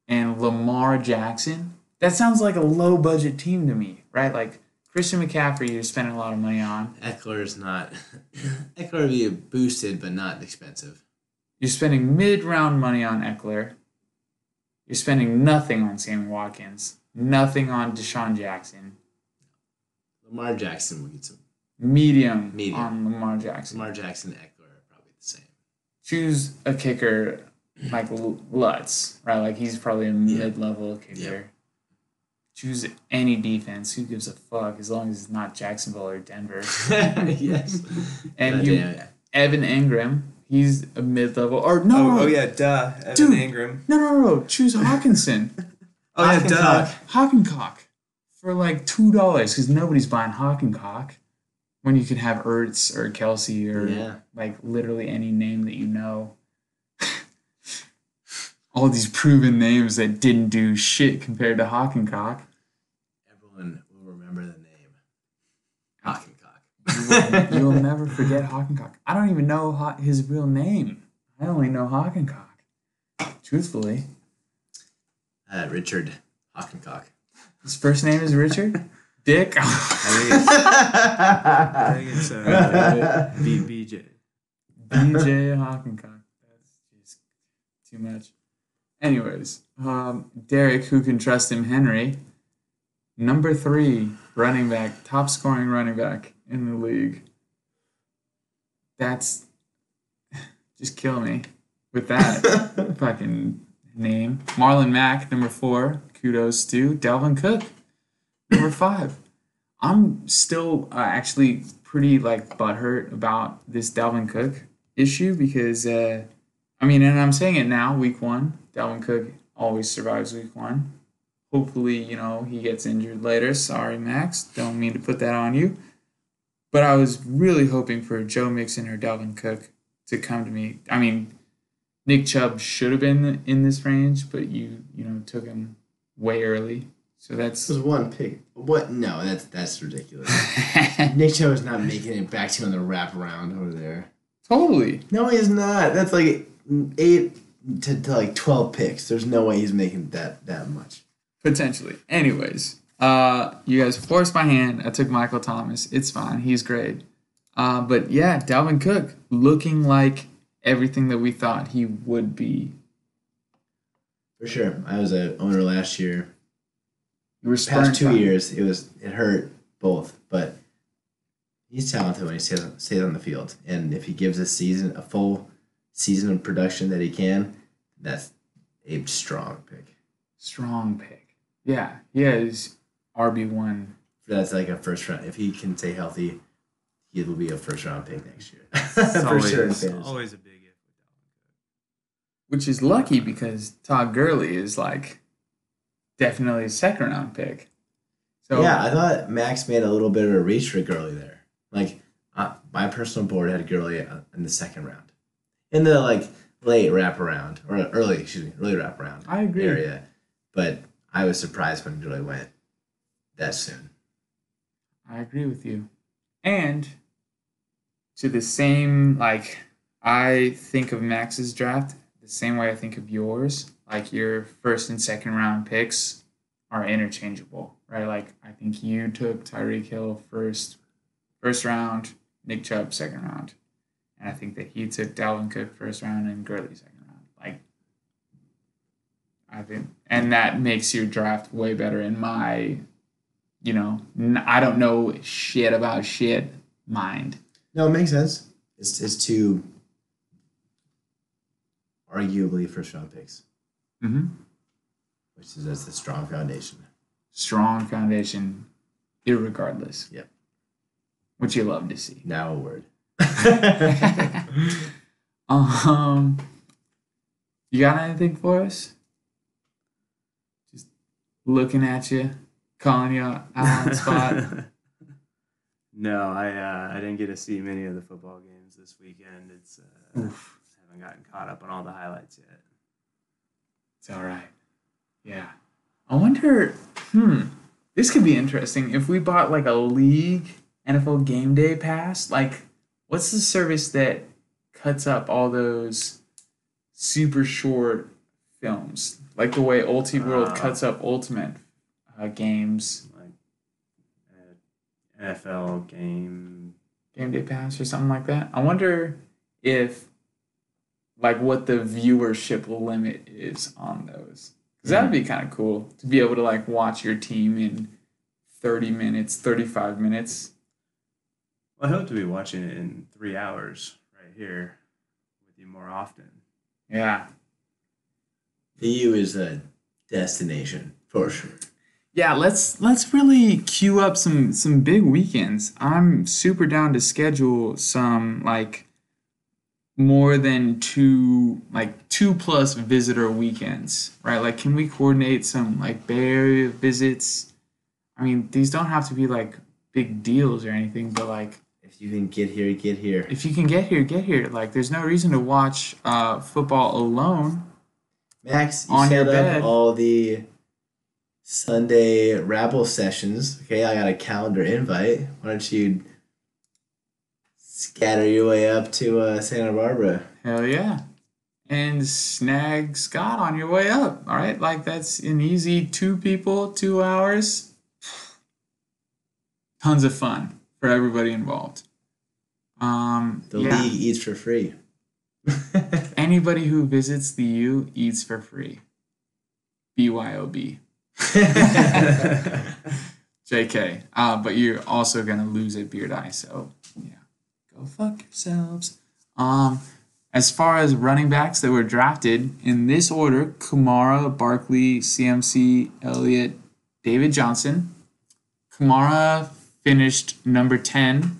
and Lamar Jackson. That sounds like a low-budget team to me, right? Christian McCaffrey, you're spending a lot of money on. Eckler's not. Eckler would be boosted, but not expensive. You're spending mid-round money on Eckler. You're spending nothing on Sammy Watkins. Nothing on Deshaun Jackson. Lamar Jackson will get some. Medium on Lamar Jackson. Lamar Jackson and Eckler are probably the same. Choose a kicker like Lutz, right? He's probably a mid-level kicker. Yep. Choose any defense. Who gives a fuck as long as it's not Jacksonville or Denver. Yes. And Evan Ingram, he's a mid-level. Or Oh yeah, duh. Evan Dude, Ingram. No. Choose Hawkinson. Oh yeah, duh. Hockencock for $2 because nobody's buying Hockencock when you can have Ertz or Kelsey or literally any name that you know. All these proven names that didn't do shit compared to Hockencock. Everyone will remember the name. Hockencock. You'll never forget Hockencock. I don't even know his real name. I only know Hockencock. Truthfully. Richard Hockencock. His first name is Richard? Dick? I think it's BJ. BJ Hockencock. That's just too much. Anyways, Derek, who can trust him, Henry, number 3 running back, top scoring running back in the league. That's just kill me with that fucking name. Marlon Mack, number 4. Kudos to Dalvin Cook, number 5. I'm still actually pretty like butthurt about this Dalvin Cook issue because and I'm saying it now, week 1. Dalvin Cook always survives week 1. Hopefully, he gets injured later. Sorry, Max. Don't mean to put that on you. But I was really hoping for Joe Mixon or Dalvin Cook to come to me. I mean, Nick Chubb should have been in this range, but you took him way early. So that's This was one pick. What? No, that's ridiculous. Nick Chubb is not making it back to you on the wraparound over there. totally. No, he's not. That's like 8 to like 12 picks. There's no way he's making that much. Potentially. Anyways, you guys forced my hand. I took Michael Thomas. It's fine. He's great. But yeah, Dalvin Cook looking like everything that we thought he would be. For sure. I was an owner last year. You were Past 2 spurned by- years, it hurt both, but he's talented when he stays on the field. And if he gives a full season of production that he can, that's a strong pick. Strong pick. Yeah, he is RB1. That's like a first round. If he can stay healthy, he will be a first round pick next year. It's For always, sure. in fantasy. always a big if with Which is lucky because Todd Gurley is like definitely a second round pick. So Yeah, I thought Max made a little bit of a reach for Gurley there. Like, my personal board had Gurley in the second round. In the, late wraparound, or early wraparound I agree. area. But I was surprised when Gurley went that soon. I agree with you. And to the same, I think of Max's draft the same way I think of yours. Like, your first and second round picks are interchangeable, right? Like, I think you took Tyreek Hill first round, Nick Chubb second round. And I think that he took Dalvin Cook first round and Gurley second round. And that makes your draft way better in my, I don't know shit about shit mind. No, it makes sense. It's two arguably first round picks, Mm-hmm. which is that's a strong foundation. Strong foundation, irregardless. Yep. Which you love to see. Now a word. You got anything for us? Just looking at you, calling you out on the spot. No, I didn't get to see many of the football games this weekend. It's haven't gotten caught up on all the highlights yet. It's all right. Yeah. I wonder, this could be interesting. If we bought like a league NFL game day pass, like what's the service that cuts up all those super short films? Like the way Ultiworld cuts up Ultimate games. Like NFL game Day pass or something like that. I wonder if what the viewership limit is on those. Because that would be kind of cool to be able to watch your team in 30 minutes, 35 minutes. Well, I hope to be watching it in 3 hours right here with you more often. Yeah. The U is a destination for sure. Yeah, let's really queue up some big weekends. I'm super down to schedule some more than two plus visitor weekends, right? Like, can we coordinate some Bay Area visits? I mean, these don't have to be big deals or anything, but If you can get here, get here. if you can get here, get here. There's no reason to watch football alone. Max, you On set your up bed. all the Sunday Rabble sessions. Okay, I got a calendar invite. Why don't you scatter your way up to Santa Barbara? Hell yeah. And snag Scott on your way up. All right. That's an easy 2 people, 2 hours. Tons of fun for everybody involved. The league eats for free. Anybody who visits the U eats for free. BYOB. JK. But you're also gonna lose at Beard Eye, so yeah. Go fuck yourselves. As far as running backs that were drafted in this order, Kamara, Barkley, CMC, Elliott, David Johnson. Kamara finished number 10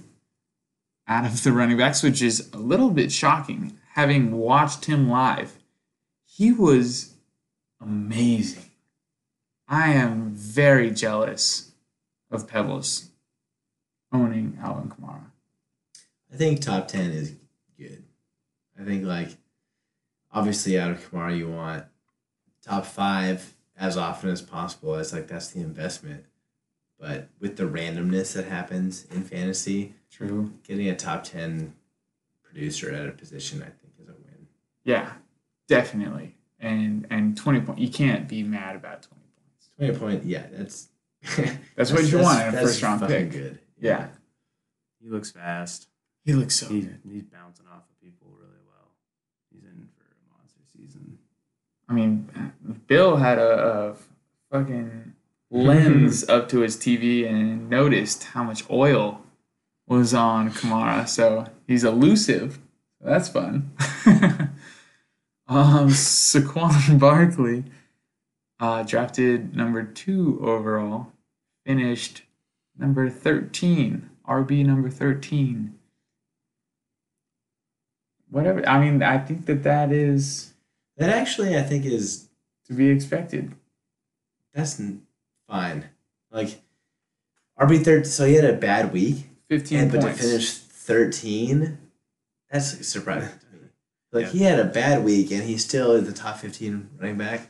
out of the running backs, which is a little bit shocking. Having watched him live, he was amazing. I am very jealous of Pebbles owning Alvin Kamara. I think top 10 is good. I think, obviously out of Kamara, you want top 5 as often as possible. It's that's the investment. But with the randomness that happens in fantasy, True. Getting a top 10 producer at a position, I think, is a win. Yeah, definitely. And 20 points. You can't be mad about 20 points. 20 point, yeah, that's what you want in a first round fucking pick. Good. Yeah. He looks fast. He looks so good. He's bouncing off of people really well. He's in for a monster season. I mean, Bill had a fucking lens up to his TV and noticed how much oil was on Kamara. So he's elusive. That's fun. Saquon Barkley, drafted number 2 overall, finished number 13, RB number 13. Whatever. I mean, I think that is... That actually, I think, is... to be expected. That's fine. RB 13, so he had a bad week. 15 But points. to finish 13, that's surprising to me. He had a bad week, and he's still in the top 15 running back.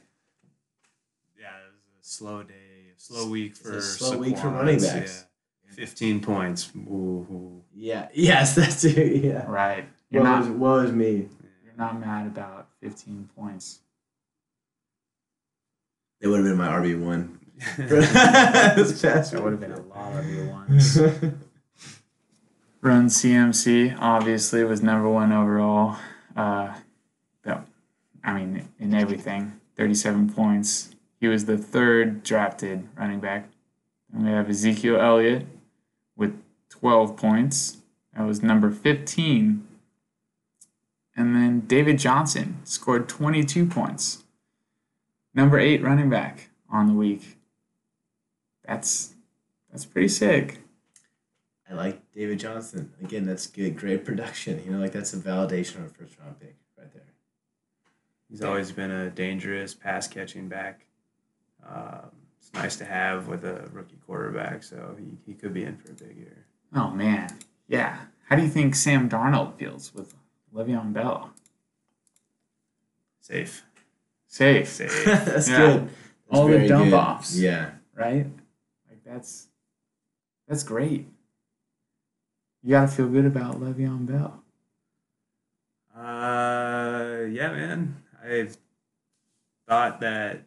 Yeah, it was a slow day, a slow week for week for running backs. Yeah. 15 points. Ooh. Yeah. Yes, that's it. Yeah. Right. Woe is me. You're not mad about 15 points. It would have been my RB1. This past that would have been a lot of your ones. Run CMC obviously was number 1 overall. In everything, 37 points. He was the 3rd drafted running back. And we have Ezekiel Elliott with 12 points. That was number 15. And then David Johnson scored 22 points. Number 8 running back on the week. That's pretty sick. I like David Johnson. Again, that's good. Great production. That's a validation of a first round pick right there. He's always been a dangerous pass catching back. It's nice to have with a rookie quarterback, so he could be in for a big year. Oh, man. Yeah. How do you think Sam Darnold feels with Le'Veon Bell? Safe. That's good. That's all the dump good. offs. Yeah. Right? That's great. You got to feel good about Le'Veon Bell. Yeah, man. I thought that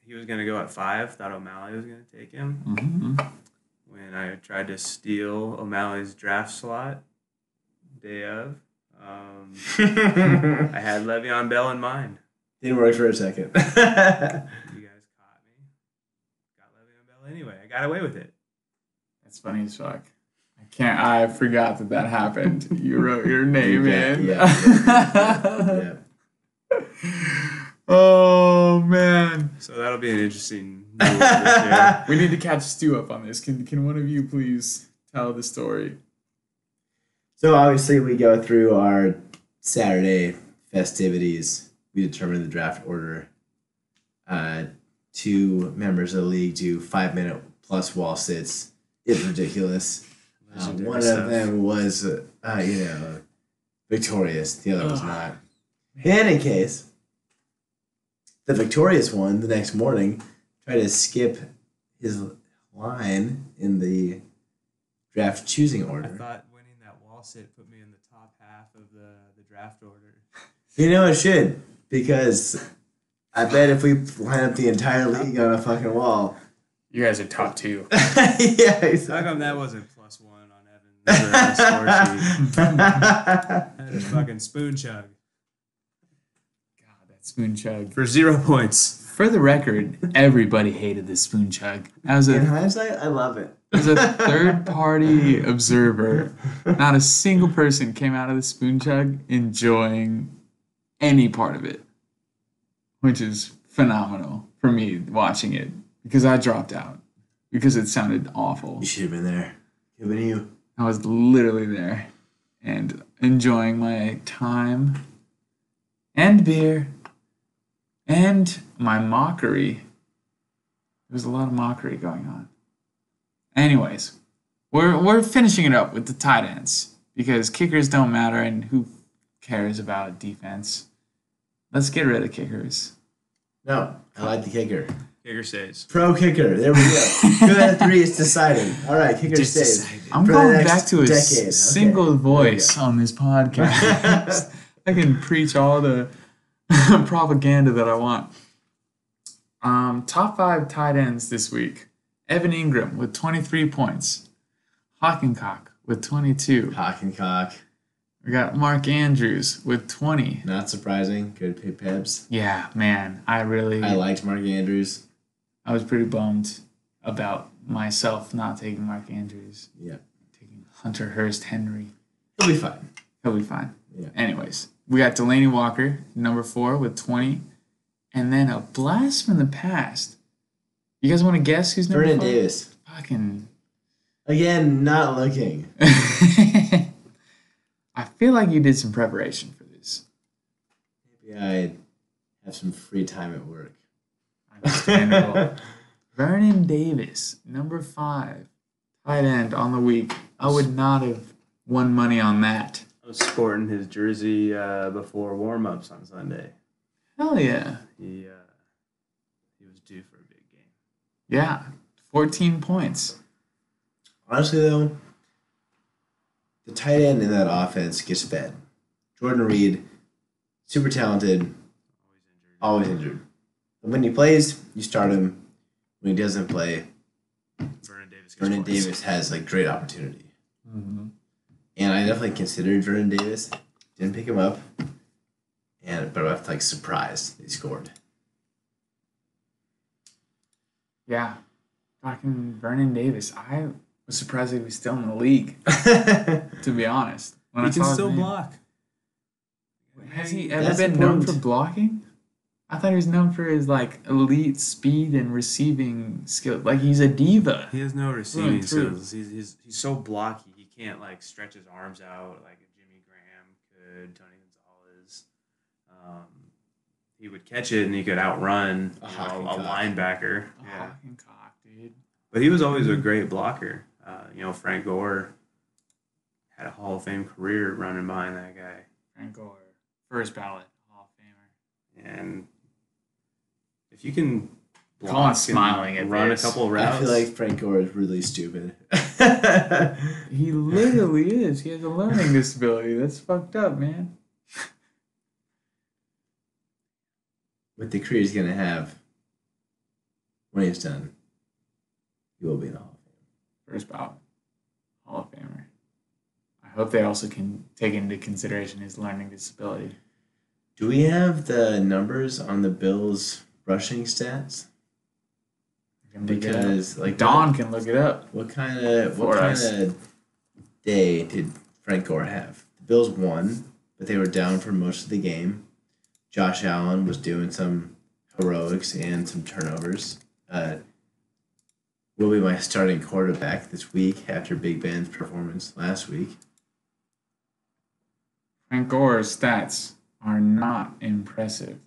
he was going to go at 5. Thought O'Malley was going to take him. Mm-hmm. When I tried to steal O'Malley's draft slot day of, I had Le'Veon Bell in mind. Didn't work for a second. You guys caught me. Got Le'Veon Bell anyway. I got away with it. That's funny as fuck. I forgot that happened. You wrote your name in. Yeah. Oh, man. So that'll be an interesting move this year. We need to catch Stu up on this. Can one of you please tell the story? So obviously we go through our Saturday festivities. We determine the draft order. 2 members of the league do 5-minute plus wall sits. It's ridiculous. One of them was, victorious. The other was not. In any case, the victorious one the next morning tried to skip his line in the draft choosing order. I thought winning that wall sit put me in the top half of the draft order. It should, because I bet if we line up the entire league on a fucking wall. You guys are top 2. Yeah, exactly. How come that wasn't +1 on Evan's score sheet? That is fucking spoon chug. God, spoon chug. For 0 points. For the record, everybody hated this spoon chug. In hindsight, I love it. As a third-party observer, not a single person came out of the spoon chug enjoying any part of it, which is phenomenal for me watching it because I dropped out because it sounded awful. You should have been there. Could have been you. I was literally there and enjoying my time and beer and my mockery. There was a lot of mockery going on. Anyways, we're finishing it up with the tight ends because kickers don't matter and who cares about defense. Let's get rid of kickers. No, I like the kicker. Kicker stays. Pro kicker. There we go. 2 out of 3 is decided. All right, kicker Just stays. decided. I'm For the going next back to a decade. single Okay. voice on this podcast. I can preach all the propaganda that I want. Top 5 tight ends this week. Evan Ingram with 23 points. Hockencock with 22. Cock and cock. We got Mark Andrews with 20. Not surprising. Good pay Pebs. Yeah, man, I liked Mark Andrews. I was pretty bummed about myself not taking Mark Andrews. Yeah. Taking Hunter Hurst Henry. He'll be fine. He'll be fine. Yeah. Anyways, we got Delaney Walker, number 4 with 20. And then a blast from the past. You guys want to guess who's number 5? Vernon Davis. Fucking. Again, not looking. I feel like you did some preparation for this. Maybe I have some free time at work. Understandable. Vernon Davis, number 5, tight end on the week. I would not have won money on that. I was sporting his jersey before warm-ups on Sunday. Hell yeah. He was due for a big game. Yeah, 14 points. Honestly, though, the tight end in that offense gets fed. Jordan Reed, super talented, always injured. But when he plays, you start him. When he doesn't play, Vernon Davis has like great opportunity. Mm-hmm. And I definitely considered Vernon Davis. Didn't pick him up. But I was like surprised he scored. Yeah. Fucking Vernon Davis. I was surprised he was still in the league, to be honest. When He I can saw his still name. block. Has he ever That's been known important. for blocking? I thought he was known for his like elite speed and receiving skill. Like he's a diva. He has no receiving through. skills. He's so blocky. He can't like stretch his arms out like Jimmy Graham could, Tony Gonzalez. He would catch it and he could outrun A a hockey cock. linebacker. A Yeah. hawking cock, dude. But he was always a great blocker. Frank Gore had a Hall of Fame career running behind that guy. Frank Gore, first ballot Hall of Famer. And if you can Colin's block and smiling at run this. a couple of routes, I feel like Frank Gore is really stupid. He literally is. He has a learning disability. That's fucked up, man. With the career he's going to have when he's done, he will be in the Hall of Fame. First ballot Hall of Famer. I hope they also can take into consideration his learning disability. Do we have the numbers on the Bills' rushing stats? Because like Don can look it up. what kind For us. of day did Frank Gore have? The Bills won, but they were down for most of the game. Josh Allen was doing some heroics and some turnovers. Will be my starting quarterback this week after Big Ben's performance last week. Frank Gore's stats are not impressive.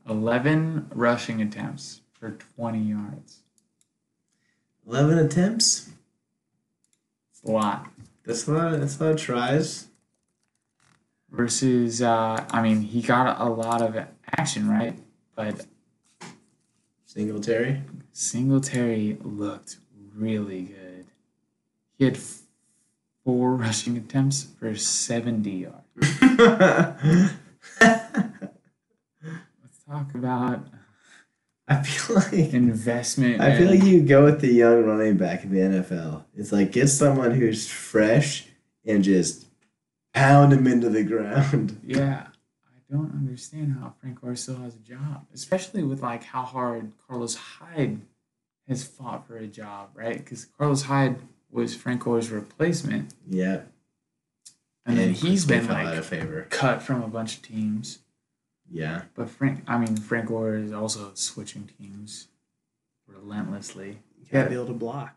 11 rushing attempts for 20 yards. 11 attempts. It's a lot. That's a lot of tries. Versus, he got a lot of action, right? But Singletary. Singletary looked really good. He had 4 rushing attempts for 70 yards. Let's talk about I feel like investment. I feel man. like you go with the young running back in the NFL. It's like get someone who's fresh and just pound him into the ground. Yeah, I don't understand how Frank Gore still has a job, especially with like how hard Carlos Hyde has fought for a job, right? Because Carlos Hyde was Frank Gore's replacement, Yeah. and then he's quickly been fell out like of favor. cut from a bunch of teams. Yeah. But Frank Gore is also switching teams relentlessly. You gotta be able to block.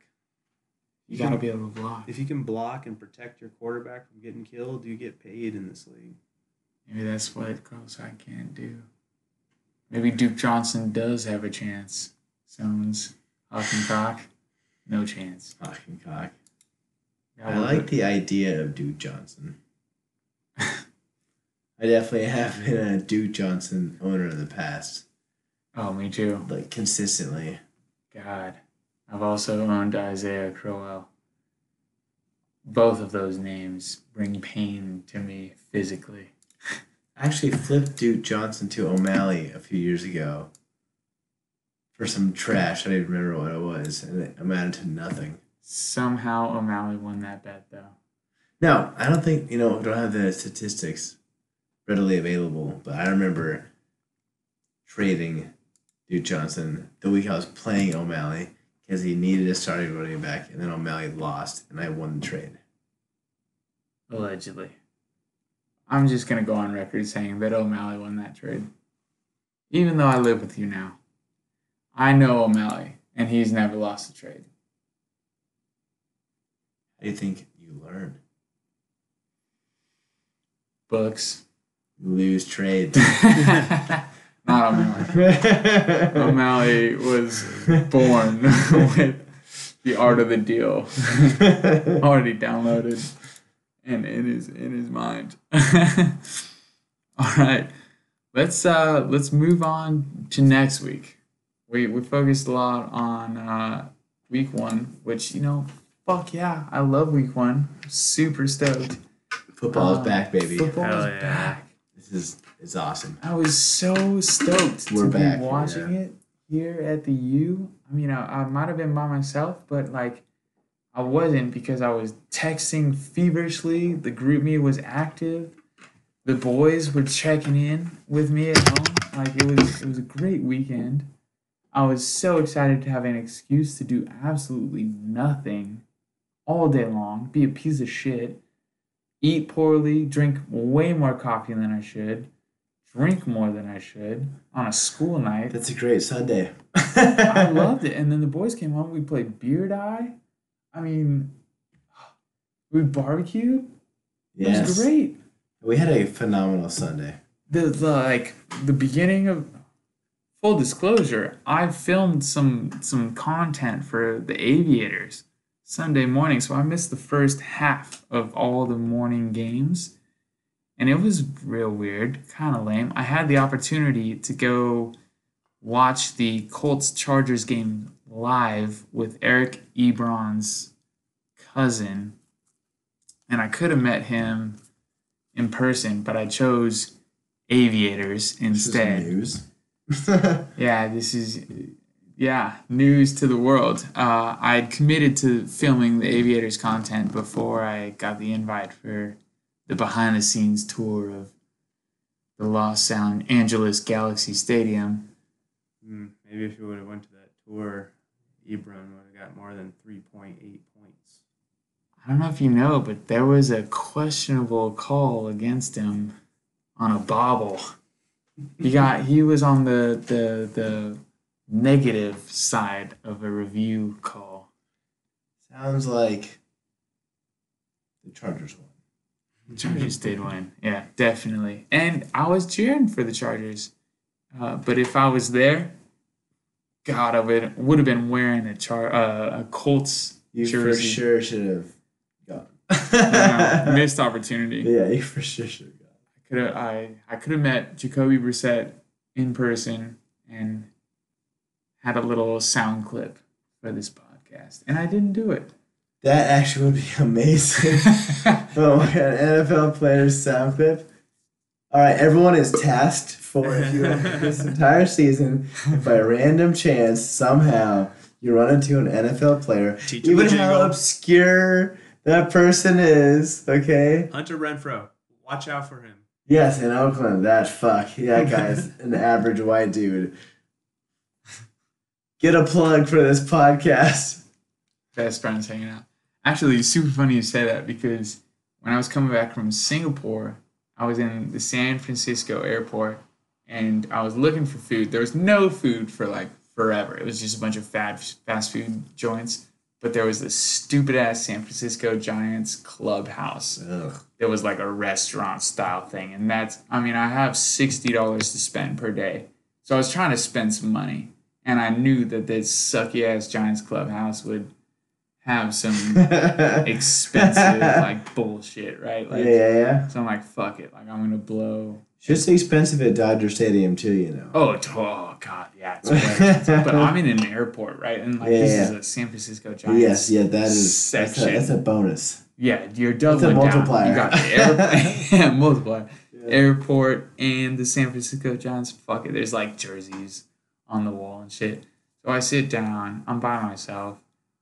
You gotta be able to block. If you can block and protect your quarterback from getting killed, you get paid in this league. Maybe that's what Carlos Hyde can't do. Maybe Duke Johnson does have a chance. Sounds Huck and Cock, no chance. Huck and Cock. Yeah, I like the idea of Duke Johnson. I definitely have been a Duke Johnson owner in the past. Oh, me too. Like, consistently. God. I've also owned Isaiah Crowell. Both of those names bring pain to me physically. I actually flipped Duke Johnson to O'Malley a few years ago for some trash. I don't even remember what it was, and it amounted to nothing. Somehow O'Malley won that bet, though. No, I don't think, I don't have the statistics readily available, but I remember trading Duke Johnson the week I was playing O'Malley because he needed a starting running back, and then O'Malley lost, and I won the trade. Allegedly. I'm just going to go on record saying that O'Malley won that trade. Even though I live with you now. I know O'Malley, and he's never lost a trade. How do you think you learn? Books. You lose trades. Not O'Malley. O'Malley was born with the art of the deal already downloaded and in his mind. All right, let's move on to next week. We focused a lot on week 1, which fuck yeah, I love week 1. Super stoked. Football is back, baby. Football is back. It's awesome. I was so stoked to be watching it here at the U. I mean, I might have been by myself, but like I wasn't because I was texting feverishly. The group me was active. The boys were checking in with me at home. Like it was a great weekend. I was so excited to have an excuse to do absolutely nothing all day long, be a piece of shit, eat poorly, drink way more coffee than I should, drink more than I should on a school night. That's a great Sunday. I loved it. And then the boys came home. We played Beard Eye. I mean, we barbecued. Yes. It was great. We had a phenomenal Sunday. The beginning of full disclosure, I filmed some content for the Aviators Sunday morning, so I missed the first half of all the morning games. And it was real weird, kind of lame. I had the opportunity to go watch the Colts-Chargers game live with Eric Ebron's cousin. And I could have met him in person, but I chose Aviators instead. This is news. News to the world. I'd committed to filming the Aviators content before I got the invite for the behind-the-scenes tour of the Los Angeles Galaxy Stadium. Maybe if you would have went to that tour, Ebron would have got more than 3.8 points. I don't know if you know, but there was a questionable call against him on a bobble. He was on the negative side of a review call. Sounds like the Chargers won. The Chargers did win. Yeah, definitely. And I was cheering for the Chargers. But if I was there, God, I would have been wearing a Colts jersey. You for sure should have gone. Missed opportunity. Yeah, you for sure should have gone. I could have met Jacoby Brissett in person and had a little sound clip for this podcast, and I didn't do it. That actually would be amazing. Oh my God, NFL players sound clip. All right, everyone is tasked for if you this entire season, if by random chance somehow you run into an NFL player, even how obscure that person is, okay? Hunter Renfrow, watch out for him. Yes, in Oakland. That fuck. Yeah, guys, an average white dude. Get a plug for this podcast. Best friends hanging out. Actually, it's super funny you say that because when I was coming back from Singapore, I was in the San Francisco airport and I was looking for food. There was no food for like forever. It was just a bunch of fast food joints. But there was this stupid ass San Francisco Giants clubhouse. Ugh. It was like a restaurant style thing. And I mean, I have $60 to spend per day. So I was trying to spend some money. And I knew that this sucky ass Giants clubhouse would have some expensive like bullshit, right? Like, yeah. so I'm like, fuck it. Like I'm gonna blow. Just expensive at Dodger Stadium too, you know. Oh god, yeah, it's way expensive. But I'm in an airport, right? And like this is a San Francisco Giants. Yes, that's a bonus. Yeah, you're doubling That's a multiplier. down. You got the airport, multiplier, airport, and the San Francisco Giants. Fuck it. There's like jerseys on the wall and shit. So I sit down. I'm by myself.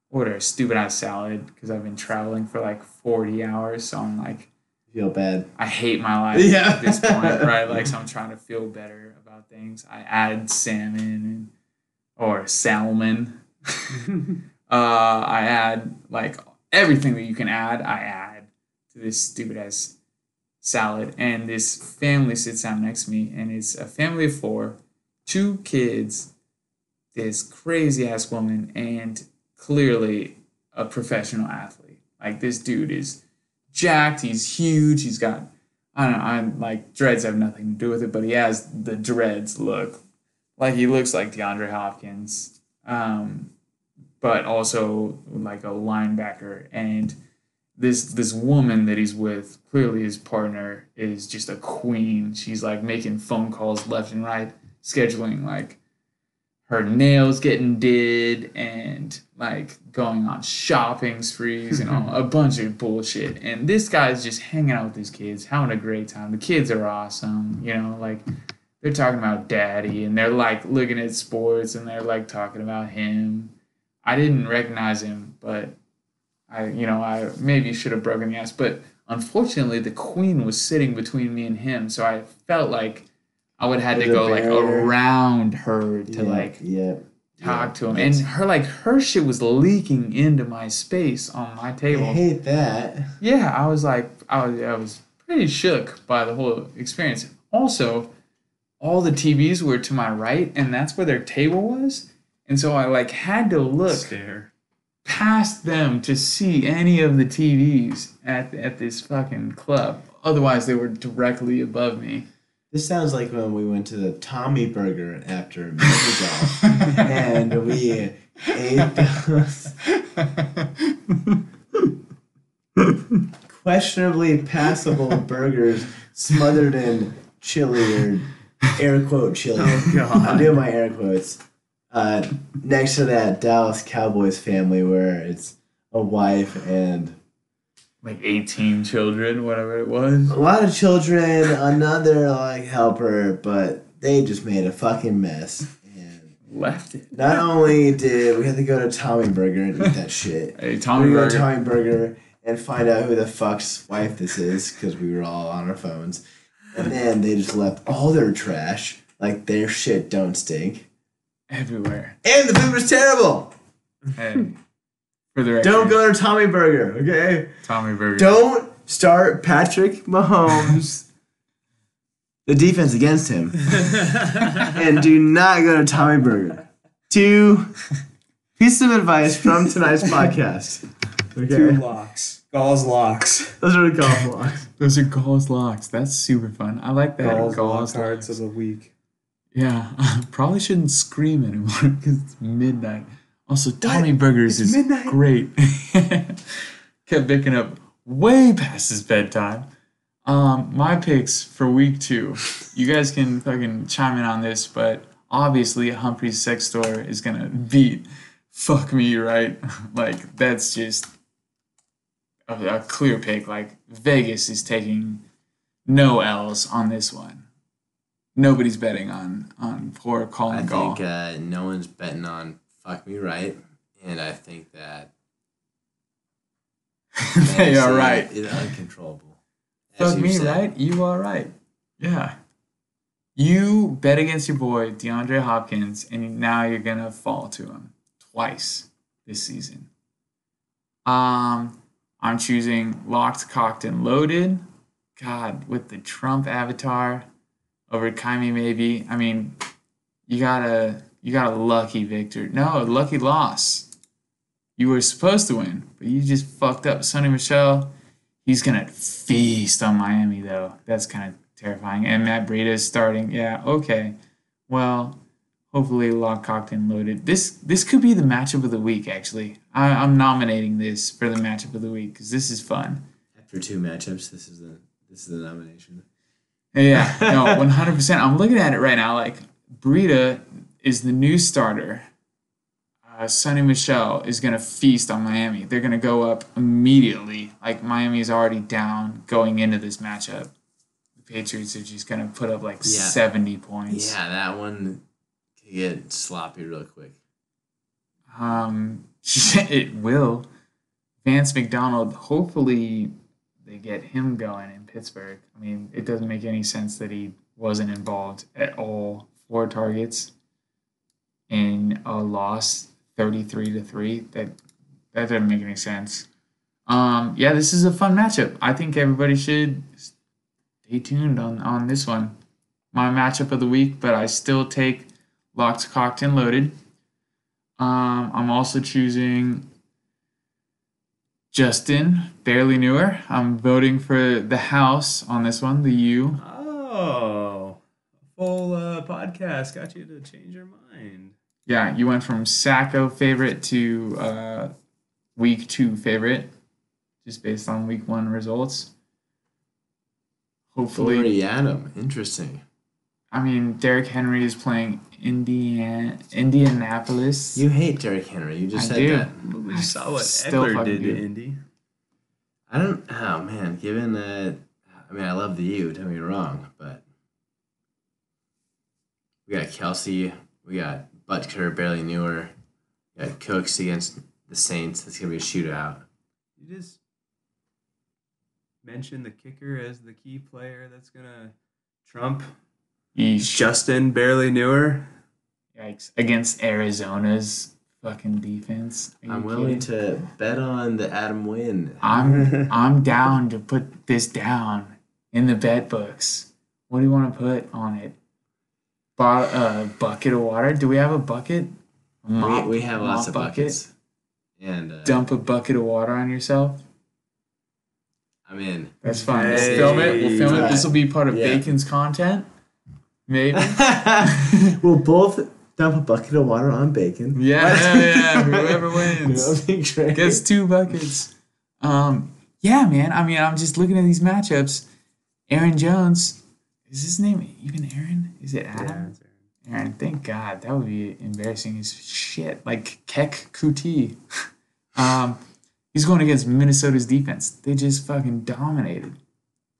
Order a stupid ass salad because I've been traveling for like 40 hours. So I'm like, Feel bad. I hate my life at this point, right? Like, so I'm trying to feel better about things. I add salmon or salmon. I add like everything that you can add. I add to this stupid ass salad, and this family sits down next to me, and it's a family of four, 2 kids, this crazy ass woman, and clearly a professional athlete. Like this dude is jacked, he's huge, he's got I don't know, I'm like dreads have nothing to do with it, but he has the dreads look like he looks like DeAndre Hopkins. But also like a linebacker, and this woman that he's with, clearly his partner, is just a queen. She's like making phone calls left and right, scheduling like her nails getting did and like going on shopping sprees and all a bunch of bullshit. And this guy's just hanging out with his kids, having a great time. The kids are awesome, you know, like they're talking about daddy and they're like looking at sports and they're like talking about him. I didn't recognize him, but I maybe should have broken the ice. But unfortunately, the queen was sitting between me and him, so I felt like I would have had to go like around her to talk to him, and her shit was leaking into my space on my table. I hate that. Yeah, I was pretty shook by the whole experience. Also, all the TVs were to my right, and that's where their table was, and so I like had to look past them to see any of the TVs at this fucking club. Otherwise, they were directly above me. This sounds like when we went to the Tommy Burger after Mega Golf, and we ate those questionably passable burgers smothered in chili or air quote chili. Oh, God. I'm doing my air quotes. Next to that Dallas Cowboys family where it's a wife and like 18 children, whatever it was. a lot of children, another like helper, but they just made a fucking mess. And left it. not only did we have to go to Tommy Burger and eat that shit, Hey, Tommy we go Burger. to Tommy Burger and find out who the fuck's wife this is because we were all on our phones, and then they just left all their trash, like their shit don't stink, Everywhere. and the food was terrible. Hey, for the record, Don't go to Tommy Burger, okay? Tommy Burger. Don't start Patrick Mahomes, the defense against him, and do not go to Tommy Burger. 2 pieces of advice from tonight's podcast. Okay? 2 locks. Gall's locks. Those are the golf locks. Those are Gall's locks. That's super fun. I like that. Gall's lock Gall's cards locks. of the week. Yeah, probably shouldn't scream anymore because it's midnight. Also, Tommy Burgers is midnight. great. Kept picking up way past his bedtime. My picks for week 2. You guys can fucking chime in on this, but obviously Humphrey's Sex Store is gonna beat Fuck Me, right? Like that's just a clear pick. Like Vegas is taking no L's on this one. Nobody's betting on poor Colin I Gall. think no one's betting on Fuck Me Right, and I think that They are right. It's uncontrollable. Fuck me, right? You are right. Yeah. You bet against your boy DeAndre Hopkins, and now you're gonna fall to him twice this season. I'm choosing locked, cocked, and loaded. God, with the Trump avatar over Kaimi maybe. I mean, you got a lucky victory. No, lucky loss. You were supposed to win, but you just fucked up. Sonny Michelle, he's gonna feast on Miami though. That's kind of terrifying. And Matt Breida is starting. Yeah, okay. Well, hopefully locked, cocked, and loaded. This could be the matchup of the week. Actually, I'm nominating this for the matchup of the week because this is fun. After two matchups, this is the nomination. Yeah, no, 100%. I'm looking at it right now. Like Breida is the new starter. Sonny Michelle is going to feast on Miami. They're going to go up immediately. Like Miami is already down going into this matchup. The Patriots are just going to put up like 70 points. Yeah, that one could get sloppy real quick. It will. Vance McDonald, hopefully they get him going in Pittsburgh. I mean, it doesn't make any sense that he wasn't involved at all. 4 targets in a loss 33-3. That doesn't make any sense. Yeah, this is a fun matchup. I think everybody should stay tuned on this one. My matchup of the week, but I still take locked, cocked, and loaded. I'm also choosing Justin, barely newer. I'm voting for the house on this one, the U. Oh, full podcast got you to change your mind. Yeah, you went from Sacco favorite to week 2 favorite, just based on week 1 results. Hopefully, Florianum, interesting. I mean, Derrick Henry is playing Indianapolis. You hate Derrick Henry. You just I said do. that. We saw what Still Eckler fucking did to do. Indy. I don't. Oh man, given that, I mean, I love the U. Don't get me wrong, but we got Kelsey, we got Butker, barely newer, we got Cooks against the Saints. That's gonna be a shootout. You just mentioned the kicker as the key player that's gonna trump Yeesh. Justin, barely newer. Yikes. Against Arizona's fucking defense. Are you I'm willing kidding? to bet on the Adam win. I'm down to put this down in the bet books. What do you want to put on it? Bucket of water? Do we have a bucket? We have lots of buckets. And Dump a bucket of water on yourself. I'm in. That's fine. Hey. We'll film it. Right. This will be part of Yeah. Bacon's content. Maybe. We'll both dump a bucket of water on bacon. Yeah. Whoever wins That'll be great. gets 2 buckets. Yeah, man. I mean, I'm just looking at these matchups. Aaron Jones. Is his name even Aaron? Is it Adam? Aaron, thank God. That would be embarrassing as shit. Like Kek Kuti. He's going against Minnesota's defense. They just fucking dominated.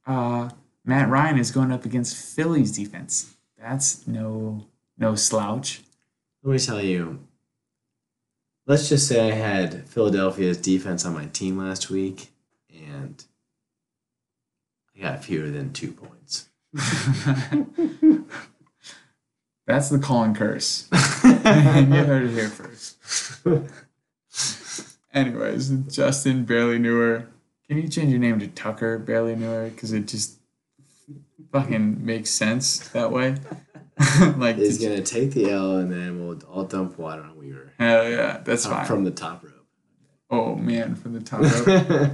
Matt Ryan is going up against Philly's defense. That's no slouch. Let me tell you. Let's just say I had Philadelphia's defense on my team last week, and I got fewer than 2 points. That's the Colin curse. You heard it here first. Anyways, Justin, barely newer. Can you change your name to Tucker, barely newer? Because it just fucking makes sense that way. Like, He's going to take the L, and then we'll all dump water on Weaver. hell yeah, that's fine. From the top rope. Oh man, from the top rope.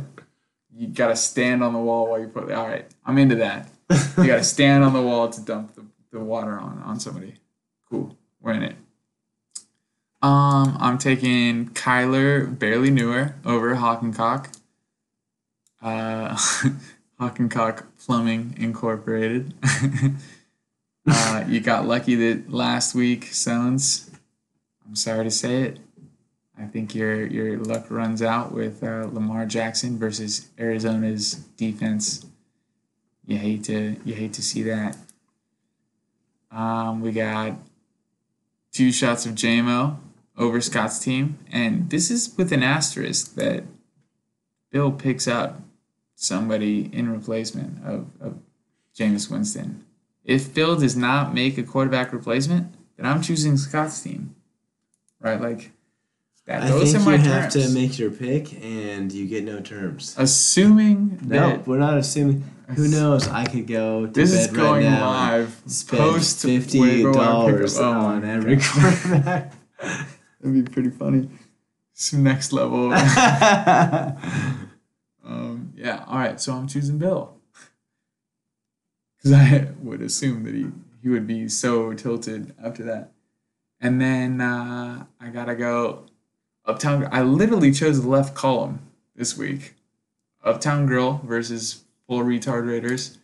You gotta stand on the wall while you put. All right, I'm into that. You gotta stand on the wall to dump the water on somebody. Cool, we're in it. I'm taking Kyler, barely newer, over Hockencock. Hockencock Plumbing Incorporated. You got lucky that last week, Sons. I'm sorry to say it. I think your luck runs out with Lamar Jackson versus Arizona's defense. You hate to see that. We got 2 shots of JMO over Scott's team, and this is with an asterisk that Bill picks up somebody in replacement of Jameis Winston. if Phil does not make a quarterback replacement, then I'm choosing Scott's team. Right? Like, I those think are my you have terms. to make your pick, and you get no terms. Assuming No, that we're not assuming. Who knows? I could go to this is bed right going now live and spend post $50 on every quarterback. That'd be pretty funny. Some next level. Yeah. All right. So I'm choosing Bill because I would assume that he would be so tilted after that. And then I gotta go Uptown. I literally chose the left column this week. Uptown Grill versus Full Retard Raiders.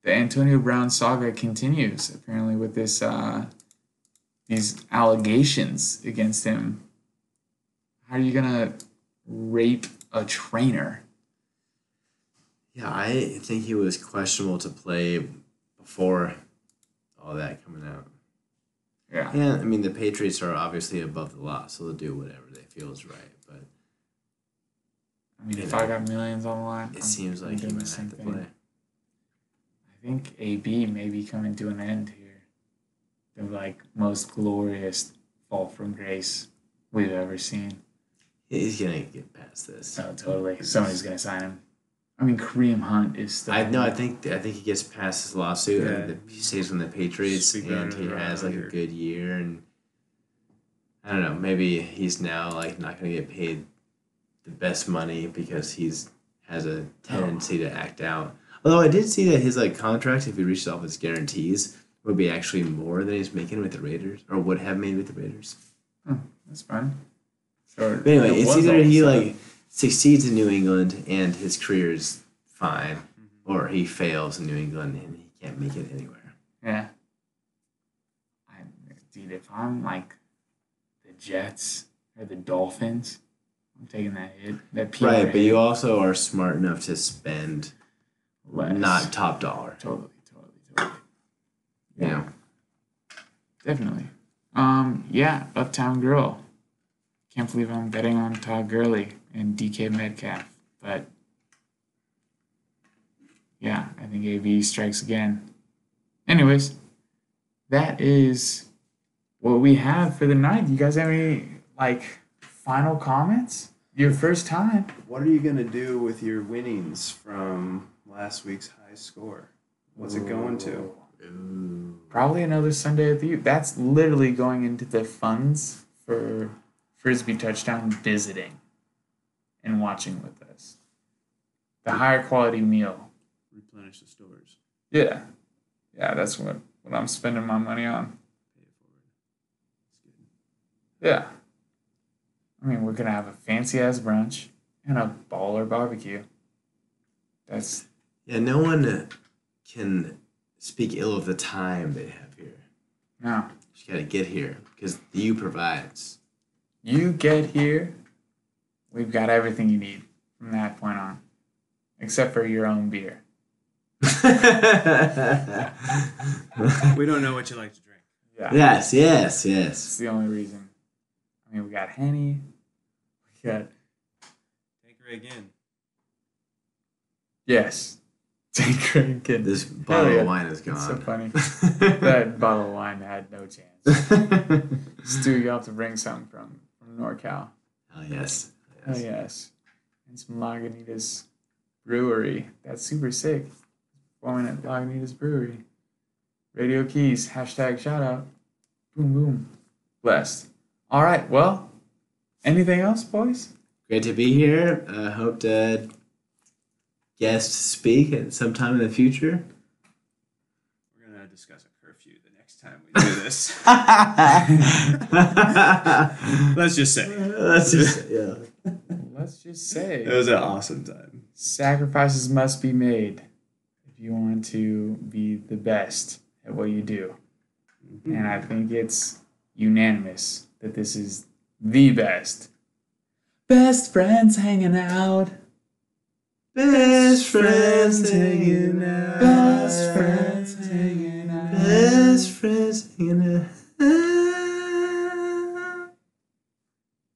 The Antonio Brown saga continues apparently with this these allegations against him. How are you gonna rape a trainer? Yeah, I think he was questionable to play before all that coming out. Yeah. And, I mean, the Patriots are obviously above the law, so they'll do whatever they feel is right. But I mean, if I got millions on the line, it seems like he doing might the same have to thing. play. I think AB may be coming to an end here. The most glorious fall from grace we've ever seen. He's gonna get past this. Oh, totally. Somebody's gonna sign him. I mean, Kareem Hunt is still. I think he gets past his lawsuit. Yeah. I think he stays on the Patriots Speak and better he than has I like a hear. good year. And I don't know, maybe he's now like not gonna get paid the best money because has a tendency to act out. Although I did see that his like contract, if he reaches off his guarantees, would be actually more than he's making with the Raiders or would have made with the Raiders. Oh, that's fine. So But anyway, it's was either all he set. like succeeds in New England and his career is fine, or he fails in New England and he can't make it anywhere. Yeah. Dude, if I'm like the Jets or the Dolphins, I'm taking that hit. That PR Right, but hit you also are smart enough to spend less. not top dollar. Totally. You know. Definitely. Yeah, Uptown Girl. Can't believe I'm betting on Todd Gurley and DK Metcalf, but yeah, I think AB strikes again. Anyways, that is what we have for the night. You guys have any final comments? Your first time. What are you gonna do with your winnings from last week's high score? What's it going to? Ooh. Probably another Sunday at the U. That's literally going into the funds for Frisbee Touchdown visiting and watching with us. The higher quality meal. Replenish the stores. Yeah. Yeah, that's what I'm spending my money on. Pay it forward. It's good. Yeah. I mean, we're going to have a fancy ass brunch and a baller barbecue. That's. Yeah, no one can speak ill of the time they have here. No. You just gotta get here because the U provides. You get here, we've got everything you need from that point on, except for your own beer. We don't know what you like to drink. Yeah. Yes. That's the only reason. I mean, we got Henny. We got. Take her again. Yes. Take Craig Kid. This bottle of wine is gone. It's so funny. That bottle of wine had no chance. Stu, you have to bring some from NorCal. Oh yes. Oh, yes. And some Lagunitas Brewery. That's super sick. Performing at Lagunitas Brewery. Radio Keys. Hashtag shout out. Boom, boom. Blessed. All right. Well, anything else, boys? Great to be here. Hope to guest speak at some time in the future. We're gonna discuss a curfew the next time we do this. Let's just say. Yeah. Let's just say. It was an awesome time. Sacrifices must be made if you want to be the best at what you do. And I think it's unanimous that this is the best. Best friends hanging out. Best friends hanging out. Best friends hanging out. Best friends hanging out.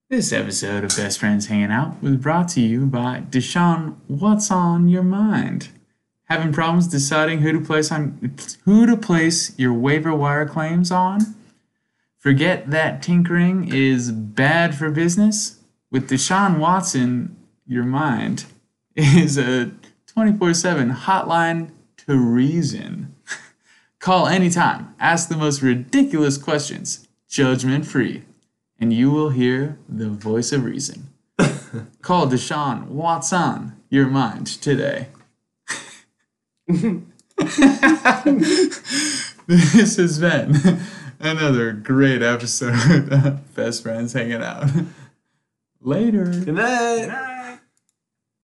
This episode of Best Friends Hanging Out was brought to you by Deshaun What's on Your Mind. Having problems deciding who to place your waiver wire claims on? Forget that tinkering is bad for business? With Deshaun Watson, your mind is a 24/7 hotline to reason. Call anytime, ask the most ridiculous questions, judgment free, and you will hear the voice of reason. Call Deshaun Watson, your mind, today. This has been another great episode of Best Friends Hanging Out. Later. Good night.